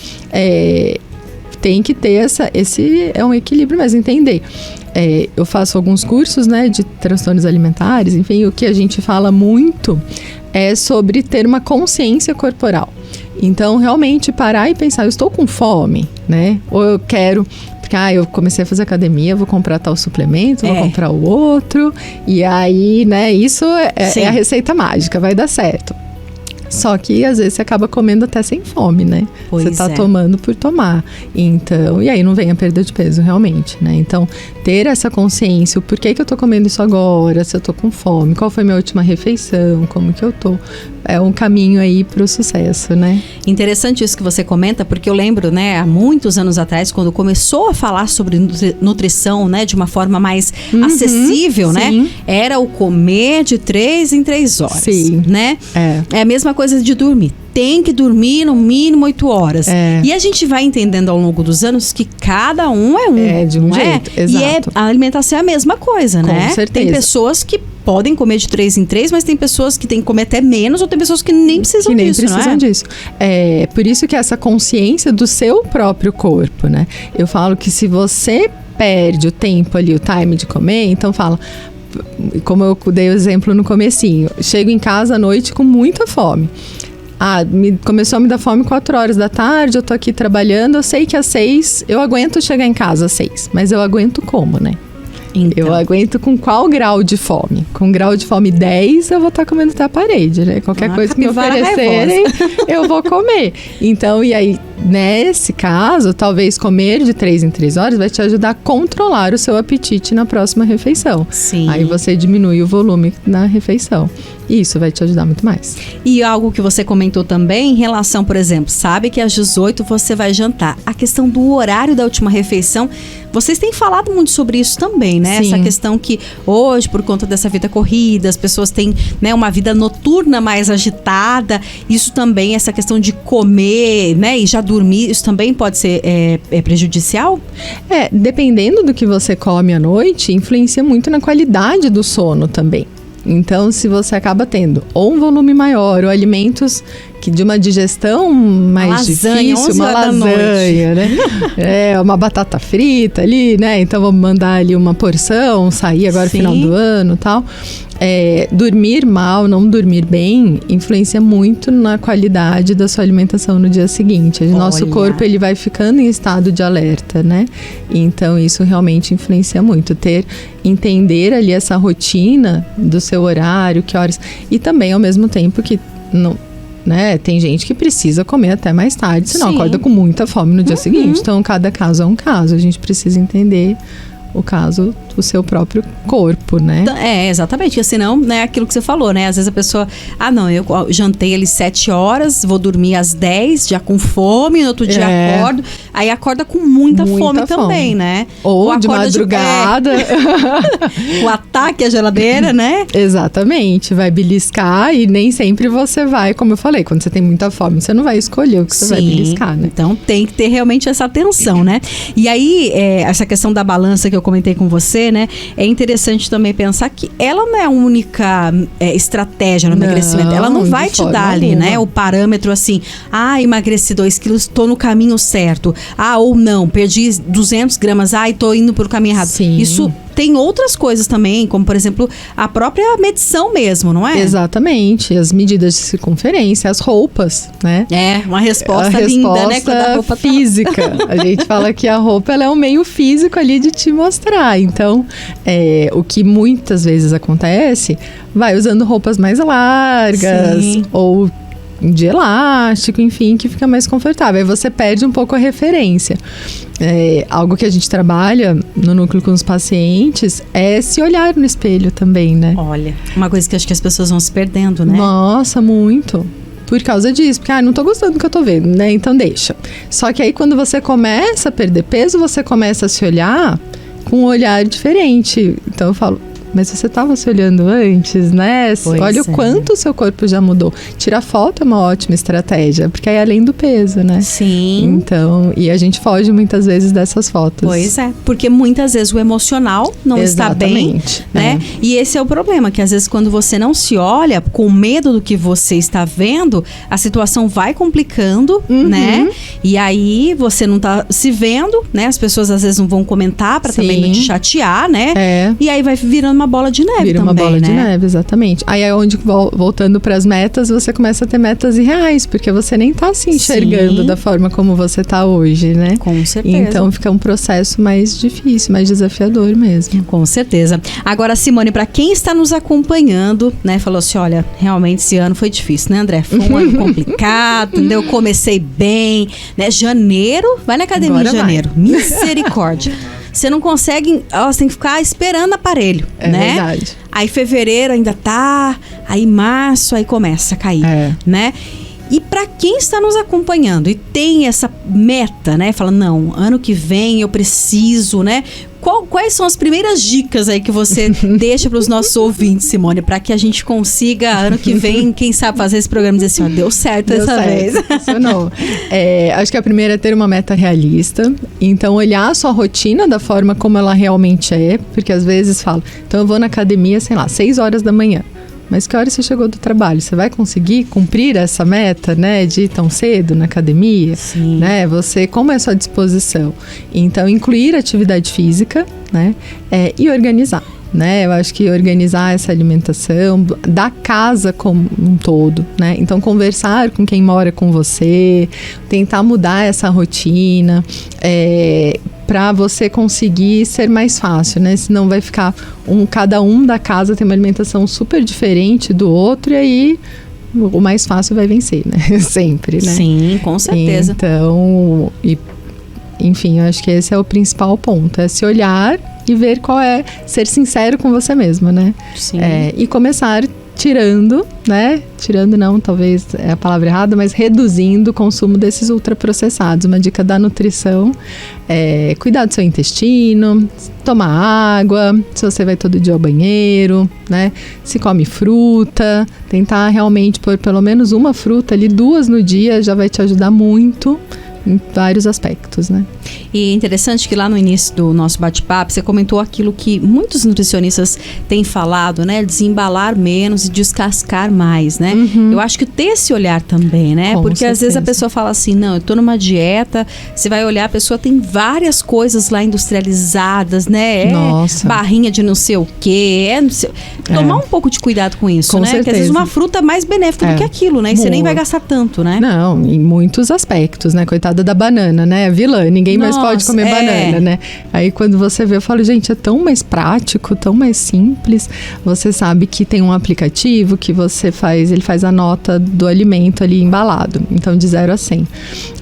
tem que ter esse é um equilíbrio, mas entender. Eu faço alguns cursos, né, de transtornos alimentares, enfim, o que a gente fala muito é sobre ter uma consciência corporal. Então, realmente, parar e pensar, eu estou com fome, né? Ou eu quero, porque eu comecei a fazer academia, vou comprar tal suplemento, vou comprar o outro, e aí, né, isso é a receita mágica, vai dar certo. Só que às vezes você acaba comendo até sem fome, né? Pois você tá é. tomando por tomar. Então, e aí não vem a perda de peso realmente, né? Então, ter essa consciência, o porquê que eu tô comendo isso agora, se eu tô com fome, qual foi minha última refeição, como que eu tô. É um caminho aí pro sucesso, né? Interessante isso que você comenta, porque eu lembro, né, há muitos anos atrás, quando começou a falar sobre nutrição, né, de uma forma mais acessível, né? sim. Era o comer de 3 em 3 horas, Sim. né? É. a mesma coisa de dormir. Tem que dormir no mínimo 8 horas. E a gente vai entendendo ao longo dos anos que cada um é um. É, de um não jeito, é? exato. E a alimentação é a mesma coisa, Com né? certeza. Tem pessoas que podem comer de 3 em 3, mas tem pessoas que têm que comer até menos, ou tem pessoas que nem precisam que nem disso, precisam não é? disso. É por isso que essa consciência do seu próprio corpo, né? Eu falo que se você perde o tempo ali, o time de comer, então fala, como eu dei o exemplo no comecinho, chego em casa à noite com muita fome. Começou a me dar fome 4 horas da tarde, eu tô aqui trabalhando, eu sei que às 6, eu aguento chegar em casa às 6, mas eu aguento como, né? Então. Eu aguento com qual grau de fome? Com grau de fome 10, eu vou estar comendo até a parede, né? Qualquer coisa que me capivara oferecerem, eu vou comer. Então, e aí, nesse caso, talvez comer de 3 em 3 horas vai te ajudar a controlar o seu apetite na próxima refeição. Sim. Aí você diminui o volume na refeição. E isso vai te ajudar muito mais. E algo que você comentou também em relação, por exemplo, sabe que às 18 você vai jantar. A questão do horário da última refeição, vocês têm falado muito sobre isso também, né? Sim. Essa questão que hoje, por conta dessa vida corrida, as pessoas têm, né, uma vida noturna mais agitada. Isso também, essa questão de comer, né, e já dormir, isso também pode ser prejudicial? Dependendo do que você come à noite, influencia muito na qualidade do sono também. Então, se você acaba tendo ou um volume maior, ou alimentos que de uma digestão mais lasanha, difícil, 11 uma horas da lasanha, né? Uma batata frita ali, né? Então, vamos mandar ali uma porção, sair agora no Sim. final do ano e tal. Dormir mal, não dormir bem, influencia muito na qualidade da sua alimentação no dia seguinte. O nosso Olha. corpo, ele vai ficando em estado de alerta, né? Então, isso realmente influencia muito. Entender ali essa rotina do seu horário, que horas... E também, ao mesmo tempo que... não, né, tem gente que precisa comer até mais tarde, senão Sim. acorda com muita fome no dia seguinte. Então, cada caso é um caso. A gente precisa entender o caso do seu próprio corpo, né? Exatamente, porque senão, né, aquilo que você falou, né? Às vezes a pessoa, eu jantei ali 7 horas, vou dormir às 10, já com fome, no outro dia acordo, aí acorda com muita fome também, né? Ou de madrugada. O ataque à geladeira, né? Exatamente, vai beliscar e nem sempre você vai, como eu falei, quando você tem muita fome, você não vai escolher o que você vai beliscar, né? Então tem que ter realmente essa atenção, né? E aí, essa questão da balança que eu comentei com você, né? É interessante também pensar que ela não é a única estratégia no emagrecimento. Ela não vai te dar ali, né? O parâmetro assim, emagreci 2 quilos, tô no caminho certo. Ou não, perdi 200 gramas, e tô indo pro caminho errado. Sim. Isso tem outras coisas também, como por exemplo, a própria medição mesmo, não é? Exatamente, as medidas de circunferência, as roupas, né? Uma resposta linda, né? Quando a roupa física. A gente fala que a roupa, ela é um meio físico ali de te mostrar. Então, o que muitas vezes acontece, vai usando roupas mais largas, Sim. ou de elástico, enfim, que fica mais confortável. Aí você perde um pouco a referência. Algo que a gente trabalha no núcleo com os pacientes é se olhar no espelho também, né? Olha, uma coisa que acho que as pessoas vão se perdendo, né? Nossa, muito. Por causa disso, porque não tô gostando do que eu tô vendo, né? Então deixa. Só que aí quando você começa a perder peso, você começa a se olhar com um olhar diferente. Então eu falo, mas você estava se olhando antes, né? Pois Olha o é. quanto o seu corpo já mudou. Tirar foto é uma ótima estratégia, porque é além do peso, né? Sim. Então, e a gente foge muitas vezes dessas fotos. Pois é, porque muitas vezes o emocional não está bem, Exatamente, né? E esse é o problema, que às vezes quando você não se olha com medo do que você está vendo, a situação vai complicando, né? E aí você não tá se vendo, né? As pessoas às vezes não vão comentar pra também não te chatear, né? E aí vai virando uma bola de neve Vira também, uma bola né? de neve, exatamente. Aí é onde, voltando para as metas, você começa a ter metas irreais, porque você nem tá se enxergando Sim. da forma como você tá hoje, né? Com certeza. Então fica um processo mais difícil, mais desafiador mesmo. Com certeza. Agora, Simone, pra quem está nos acompanhando, né, falou assim, olha, realmente esse ano foi difícil, né, André? Foi um ano complicado, entendeu? Comecei bem, né? Janeiro, vai na academia Agora em janeiro. Misericórdia. Você não consegue, você tem que ficar esperando aparelho, É né? verdade. Aí fevereiro ainda tá, aí março, aí começa a cair, né? E para quem está nos acompanhando e tem essa meta, né? Fala, não, ano que vem eu preciso, né? Quais são as primeiras dicas aí que você deixa para os nossos ouvintes, Simone, para que a gente consiga, ano que vem, quem sabe fazer esse programa e dizer assim, ó, deu certo dessa vez. Funcionou. Acho que a primeira é ter uma meta realista. Então, olhar a sua rotina da forma como ela realmente é. Porque às vezes falo, então eu vou na academia, sei lá, 6 horas da manhã. Mas que hora você chegou do trabalho? Você vai conseguir cumprir essa meta, né? De ir tão cedo na academia? Sim. Né? Você, como é a sua disposição? Então, incluir atividade física, né? E organizar. Né? Eu acho que organizar essa alimentação da casa como um todo, né? Então, conversar com quem mora com você, tentar mudar essa rotina, para você conseguir ser mais fácil, né? Senão vai ficar cada um da casa tem uma alimentação super diferente do outro e aí o mais fácil vai vencer, né? Sempre, né? Sim, com certeza. Então, enfim, eu acho que esse é o principal ponto, é se olhar e ver qual é, ser sincero com você mesma, né? Sim. E começar tirando, né? Tirando não, talvez é a palavra errada, mas reduzindo o consumo desses ultraprocessados. Uma dica da nutrição é cuidar do seu intestino, tomar água, se você vai todo dia ao banheiro, né? Se come fruta, tentar realmente pôr pelo menos uma fruta ali, 2 no dia, já vai te ajudar muito em vários aspectos, né? E é interessante que lá no início do nosso bate-papo, você comentou aquilo que muitos nutricionistas têm falado, né? Desembalar menos e descascar mais, né? Eu acho que ter esse olhar também, né? Com Porque às vezes a certeza. pessoa fala assim, não, eu tô numa dieta, você vai olhar, a pessoa tem várias coisas lá industrializadas, né? Nossa. Barrinha de não sei o quê, não sei... Tomar um pouco de cuidado com isso, Com né? Porque às vezes certeza. uma fruta é mais benéfica do que aquilo, né? E você nem vai gastar tanto, né? Não, em muitos aspectos, né? Coitada da banana, né? Vilã, ninguém mais pode comer banana, né? Aí quando você vê, eu falo, gente, é tão mais prático, tão mais simples. Você sabe que tem um aplicativo que você faz, ele faz a nota do alimento ali embalado, então de 0 a 100.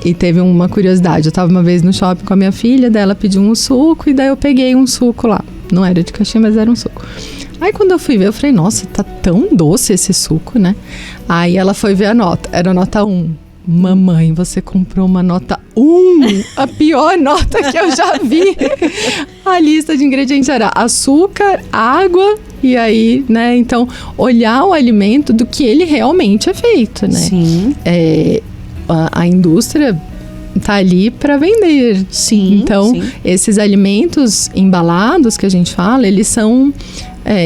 E teve uma curiosidade, eu tava uma vez no shopping com a minha filha, daí ela pediu um suco e daí eu peguei um suco lá. Não era de caixinha, mas era um suco. Aí quando eu fui ver, eu falei, nossa, tá tão doce esse suco, né? Aí ela foi ver a nota, era a nota 1. Mamãe, você comprou uma nota 1, a pior nota que eu já vi. A lista de ingredientes era açúcar, água e aí, né? Então, olhar o alimento do que ele realmente é feito, né? Sim. A indústria tá ali para vender. Sim, Então, sim. esses alimentos embalados que a gente fala, eles são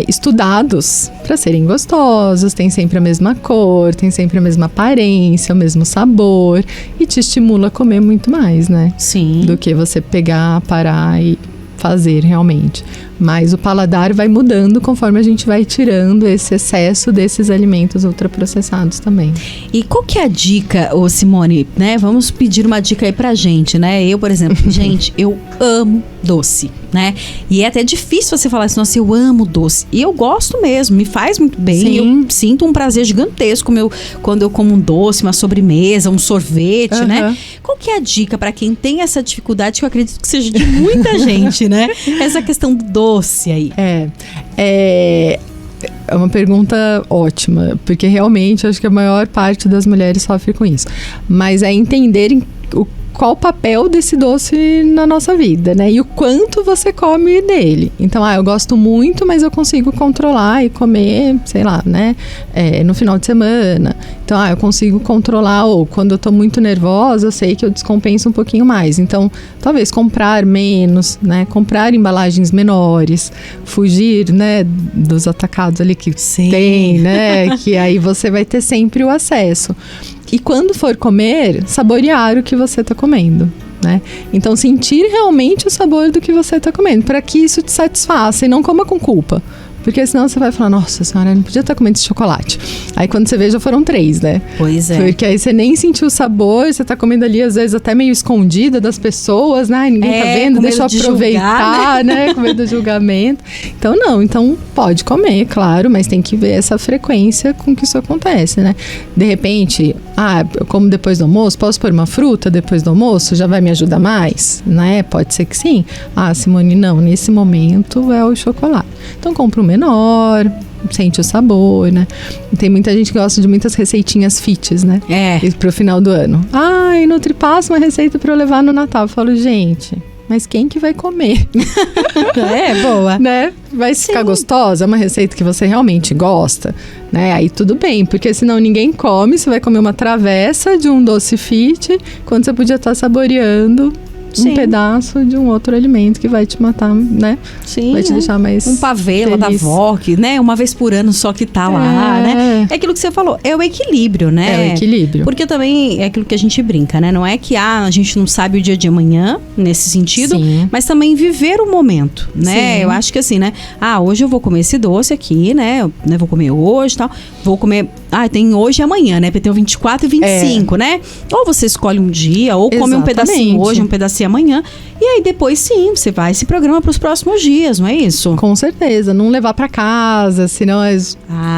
estudados para serem gostosos, tem sempre a mesma cor, tem sempre a mesma aparência, o mesmo sabor e te estimula a comer muito mais, né? Sim. Do que você pegar, parar e fazer realmente. Mas o paladar vai mudando conforme a gente vai tirando esse excesso desses alimentos ultraprocessados também. E qual que é a dica, ô Simone, né? Vamos pedir uma dica aí pra gente, né? Eu, por exemplo, gente, eu amo doce, né? E é até difícil você falar assim, nossa, eu amo doce. E eu gosto mesmo, me faz muito bem. Sim. Eu sinto um prazer gigantesco quando eu como um doce, uma sobremesa, um sorvete, né? Qual que é a dica pra quem tem essa dificuldade, que eu acredito que seja de muita gente, né? Essa questão do doce aí. É uma pergunta ótima, porque realmente acho que a maior parte das mulheres sofre com isso. Mas é entender qual o papel desse doce na nossa vida, né? E o quanto você come dele. Então, eu gosto muito, mas eu consigo controlar e comer, sei lá, né? No final de semana. Então, eu consigo controlar, ou quando eu tô muito nervosa, eu sei que eu descompenso um pouquinho mais. Então, talvez comprar menos, né? Comprar embalagens menores, fugir, né? Dos atacados ali que tem, né? Que aí você vai ter sempre o acesso. E quando for comer, saborear o que você está comendo, né? Então, sentir realmente o sabor do que você está comendo, para que isso te satisfaça e não coma com culpa. Porque senão você vai falar, nossa senhora, eu não podia estar comendo esse chocolate. Aí quando você vê, já foram 3, né? Pois é. Porque aí você nem sentiu o sabor, você tá comendo ali, às vezes, até meio escondida das pessoas, né? Ai, ninguém tá vendo, deixa eu aproveitar, né? Com medo do julgamento. Então, não. Então, pode comer, claro, mas tem que ver essa frequência com que isso acontece, né? De repente, eu como depois do almoço, posso pôr uma fruta depois do almoço? Já vai me ajudar mais? Né? Pode ser que sim. Simone, não. Nesse momento é o chocolate. Então, compra um menor, sente o sabor, né? Tem muita gente que gosta de muitas receitinhas fits, né? E pro final do ano. Nutri passa uma receita pra eu levar no Natal. Eu falo, gente, mas quem que vai comer? Boa. Né? Vai ficar gostosa? É uma receita que você realmente gosta? Né? Aí tudo bem, porque senão ninguém come, você vai comer uma travessa de um doce fit, quando você podia estar saboreando um pedaço de um outro alimento que vai te matar, né? Sim, vai te deixar mais um pavê lá da avó, que, né? Uma vez por ano só que tá lá, né? É aquilo que você falou, é o equilíbrio, né? É o equilíbrio. Porque também é aquilo que a gente brinca, né? Não é que a gente não sabe o dia de amanhã, nesse sentido, mas também viver o momento, né? Sim. Eu acho que assim, né? Hoje eu vou comer esse doce aqui, né? Eu vou comer hoje e tal. Vou comer... tem hoje e amanhã, né? Porque tem o 24 e 25, né? Ou você escolhe um dia, ou come um pedacinho hoje, um pedacinho amanhã. E aí depois, sim, você vai se programa para os próximos dias, não é isso? Com certeza. Não levar para casa, senão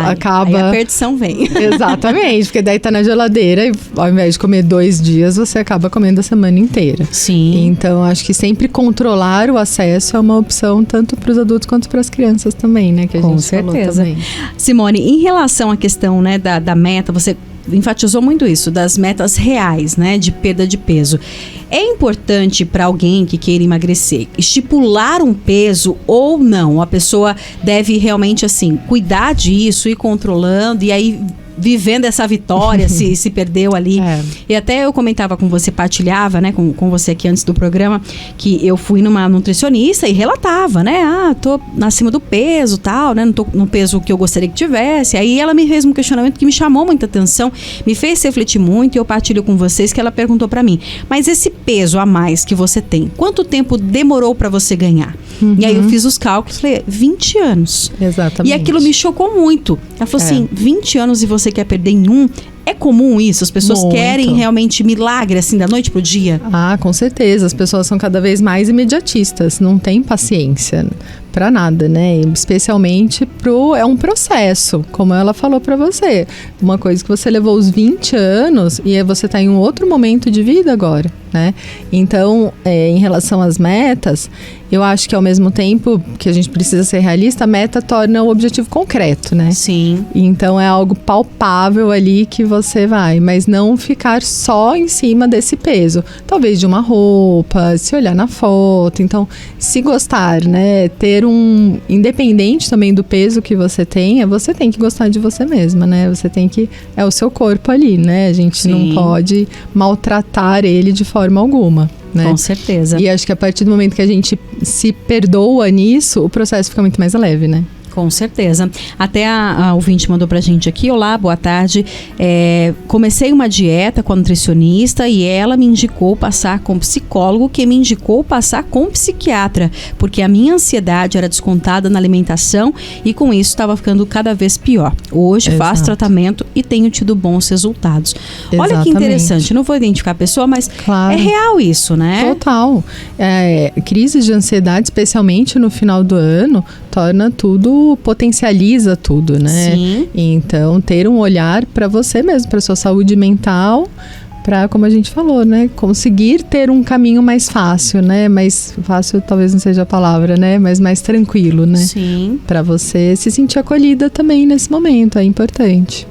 acaba... Aí a perdição vem. Exatamente, porque daí tá na geladeira e ao invés de comer 2 dias, você acaba comendo a semana inteira. Sim. Então, acho que sempre controlar o acesso é uma opção tanto para os adultos quanto para as crianças também, né? Que a gente falou também. Simone, em relação à questão, né, da meta, você enfatizou muito isso, das metas reais, né, de perda de peso. É importante para alguém que queira emagrecer estipular um peso ou não? A pessoa deve realmente, assim, cuidar disso, ir controlando e aí vivendo essa vitória, se perdeu ali. E até eu comentava com você, partilhava, né, com você aqui antes do programa, que eu fui numa nutricionista e relatava, né, tô acima do peso, tal, né, não tô no peso que eu gostaria que tivesse. Aí ela me fez um questionamento que me chamou muita atenção, me fez refletir muito, e eu partilho com vocês, que ela perguntou pra mim, mas esse peso a mais que você tem, quanto tempo demorou pra você ganhar? E aí eu fiz os cálculos, falei, 20 anos. Exatamente. E aquilo me chocou muito. Ela falou assim, 20 anos e você quer perder em 1? É comum isso? As pessoas querem realmente milagre, assim, da noite pro dia? Com certeza. As pessoas são cada vez mais imediatistas. Não tem paciência pra nada, né? Especialmente é um processo, como ela falou pra você. Uma coisa que você levou os 20 anos e você tá em um outro momento de vida agora, né? Então, em relação às metas, eu acho que ao mesmo tempo que a gente precisa ser realista, a meta torna o objetivo concreto, né? Sim. Então, é algo palpável ali que você vai, mas não ficar só em cima desse peso. Talvez de uma roupa, se olhar na foto. Então, se gostar, né? Ter independente também do peso que você tenha, você tem que gostar de você mesma, né? Você tem que... É o seu corpo ali, né? A gente não pode maltratar ele de forma alguma, né? Com certeza. E acho que a partir do momento que a gente se perdoa nisso, o processo fica muito mais leve, né? Com certeza. Até a ouvinte mandou pra gente aqui, olá, boa tarde, comecei uma dieta com a nutricionista e ela me indicou passar com psicólogo, que me indicou passar com psiquiatra, porque a minha ansiedade era descontada na alimentação e com isso estava ficando cada vez pior. Hoje faço tratamento e tenho tido bons resultados. Exatamente. Olha que interessante, não vou identificar a pessoa, mas é real isso, né? Total. Crises de ansiedade, especialmente no final do ano, torna tudo, potencializa tudo, né? Sim. Então, ter um olhar para você mesmo, para sua saúde mental, para, como a gente falou, né? Conseguir ter um caminho mais fácil, né? Mais fácil talvez não seja a palavra, né? Mas mais tranquilo, né? Sim. Para você se sentir acolhida também nesse momento, é importante.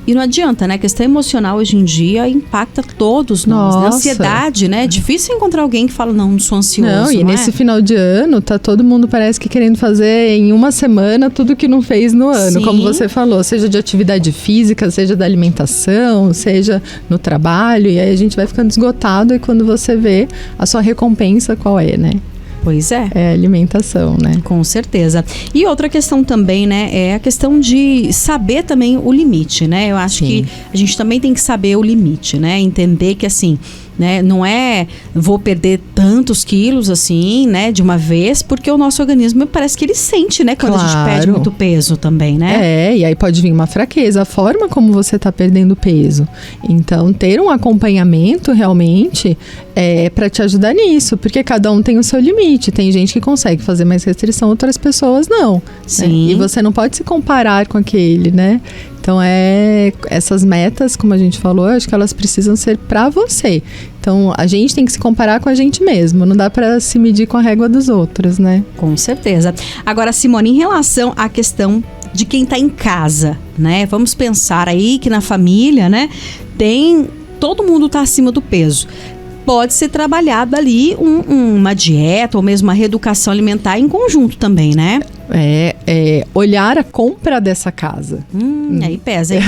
E não adianta, né? A questão emocional hoje em dia impacta todos nós. Né? Ansiedade, né? É difícil encontrar alguém que fala, não sou ansioso. Não, e nesse final de ano, tá todo mundo parece que querendo fazer em uma semana tudo que não fez no ano. Sim. Como você falou, seja de atividade física, seja da alimentação, seja no trabalho. E aí a gente vai ficando esgotado e quando você vê, a sua recompensa qual é, né? Pois é. É alimentação, né? Com certeza. E outra questão também, né, é a questão de saber também o limite, né? Eu acho que a gente também tem que saber o limite, né? Entender que, assim, né, não é vou perder tantos quilos, assim, né, de uma vez, porque o nosso organismo parece que ele sente, né, quando a gente perde muito peso também, né? E aí pode vir uma fraqueza, a forma como você tá perdendo peso. Então, ter um acompanhamento realmente é para te ajudar nisso, porque cada um tem o seu limite. Tem gente que consegue fazer mais restrição, outras pessoas não. Sim. Né? E você não pode se comparar com aquele, né? Então, essas metas, como a gente falou, eu acho que elas precisam ser para você. Então, a gente tem que se comparar com a gente mesmo. Não dá para se medir com a régua dos outros, né? Com certeza. Agora, Simone, em relação à questão de quem está em casa, né? Vamos pensar aí que na família, né? Todo mundo está acima do peso. Pode ser trabalhado ali uma dieta ou mesmo uma reeducação alimentar em conjunto também, né? Olhar a compra dessa casa. Aí pesa, hein?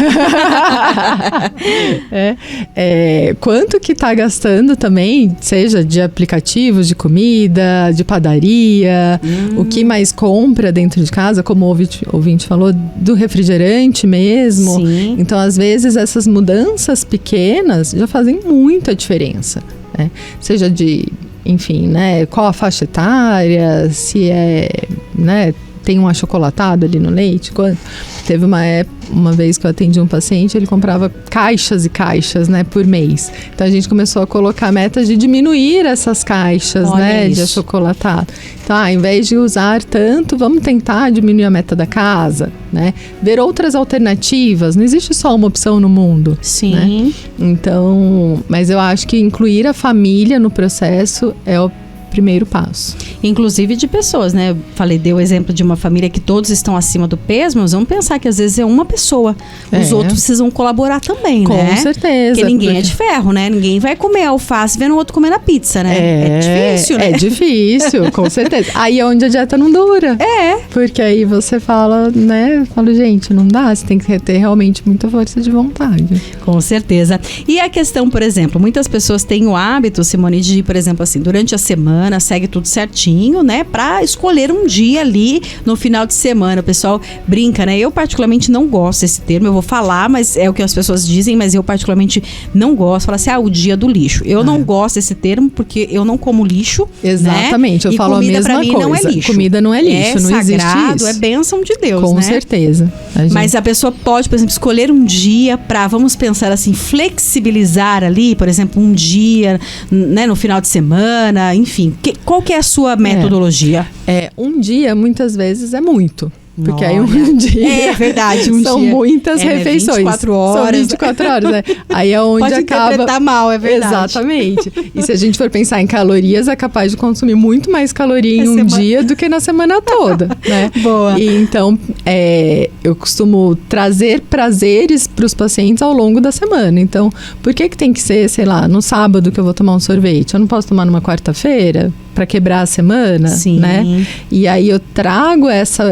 Quanto que tá gastando também, seja de aplicativos de comida, de padaria, o que mais compra dentro de casa, como o ouvinte falou, do refrigerante mesmo. Sim. Então, às vezes, essas mudanças pequenas já fazem muita diferença. Né? Seja enfim, né? Qual a faixa etária, se né? Tem um achocolatado ali no leite. Teve uma vez que eu atendi um paciente, ele comprava caixas e caixas, né, por mês. Então a gente começou a colocar metas de diminuir essas caixas, né, de achocolatado. Então, ao invés de usar tanto, vamos tentar diminuir a meta da casa, né? Ver outras alternativas. Não existe só uma opção no mundo. Sim. Né? Então, mas eu acho que incluir a família no processo é o primeiro passo. Inclusive de pessoas, né? Deu o exemplo de uma família que todos estão acima do peso, mas vamos pensar que às vezes é uma pessoa. Os outros precisam colaborar também, né? Com certeza. Porque ninguém é de ferro, né? Ninguém vai comer alface vendo o outro comendo a pizza, né? É difícil, né? É difícil, com certeza. Aí é onde a dieta não dura. Porque aí você fala, né? Gente, não dá. Você tem que ter realmente muita força de vontade. Com certeza. E a questão, por exemplo, muitas pessoas têm o hábito, Simone, de, por exemplo, assim, durante a semana, segue tudo certinho, né? Pra escolher um dia ali no final de semana. O pessoal brinca, né? Eu particularmente não gosto desse termo, eu vou falar, mas é o que as pessoas dizem, mas eu particularmente não gosto. Fala assim, o dia do lixo. Eu não gosto desse termo porque eu não como lixo. Exatamente, né? eu falo a mesma coisa. Comida pra mim não é lixo. Comida não é lixo, não existe sagrado, isso. É bênção de Deus, com né? certeza. Mas a pessoa pode, por exemplo, escolher um dia pra, vamos pensar assim, flexibilizar ali, por exemplo, um dia, né, no final de semana, enfim. Qual que é a sua metodologia? Um dia, muitas vezes, é muito. Porque aí um dia... É verdade, são dia. muitas refeições. 24 horas. São 24 horas, né? Aí é onde pode acaba... interpretar mal, é verdade. Exatamente. E se a gente for pensar em calorias, é capaz de consumir muito mais caloria em um dia do que na semana toda, né? Boa. E então, eu costumo trazer prazeres para os pacientes ao longo da semana. Então, por que tem que ser, sei lá, no sábado que eu vou tomar um sorvete? Eu não posso tomar numa quarta-feira? Para quebrar a semana, Sim. né? E aí eu trago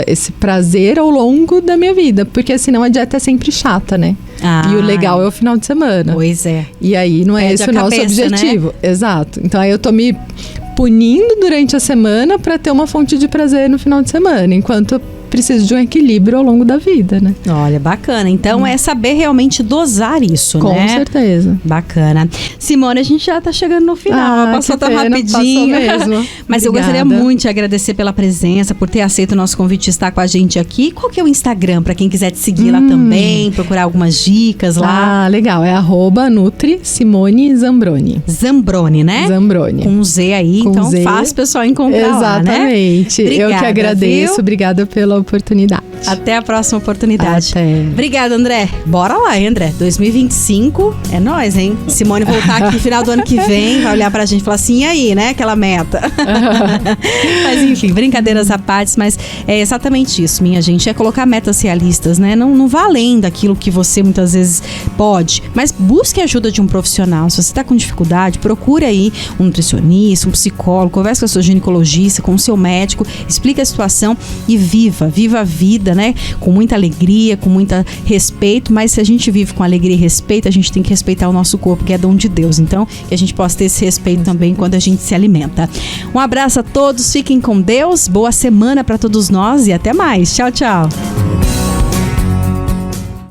esse prazer ao longo da minha vida, porque senão a dieta é sempre chata, né? E o legal é o final de semana. Pois é. E aí não é esse o nosso objetivo. Né? Exato. Então aí eu tô me punindo durante a semana para ter uma fonte de prazer no final de semana, enquanto eu preciso de um equilíbrio ao longo da vida, né? Olha, bacana. Então é saber realmente dosar isso, com né? Com certeza. Bacana. Simone, a gente já tá chegando no final. Passou tão rapidinho. Passou mesmo. Mas eu gostaria muito de agradecer pela presença, por ter aceito o nosso convite de estar com a gente aqui. Qual que é o Instagram, para quem quiser te seguir lá também, procurar algumas dicas lá? Legal. É @Nutri Simone Zambroni. Zambroni, né? Zambroni. Com um Z aí, com então Z. faz o pessoal encontrar. Exatamente. Lá, né? Obrigada, eu que agradeço. Viu? Obrigada pela oportunidade. Até a próxima oportunidade. Até. Obrigada, André. Bora lá, hein, André. 2025 é nóis, hein? Simone voltar aqui no final do ano que vem, vai olhar pra gente e falar assim, e aí, né? Aquela meta. Mas enfim, brincadeiras à parte, mas é exatamente isso, minha gente. É colocar metas realistas, né? Não vá além daquilo que você muitas vezes pode, mas busque a ajuda de um profissional. Se você está com dificuldade, procure aí um nutricionista, um psicólogo, converse com a sua ginecologista, com o seu médico, explique a situação e viva a vida, né? Com muita alegria, com muito respeito, mas se a gente vive com alegria e respeito, a gente tem que respeitar o nosso corpo, que é dom de Deus. Então, que a gente possa ter esse respeito também quando a gente se alimenta. Um abraço a todos, fiquem com Deus, boa semana para todos nós e até mais. Tchau, tchau.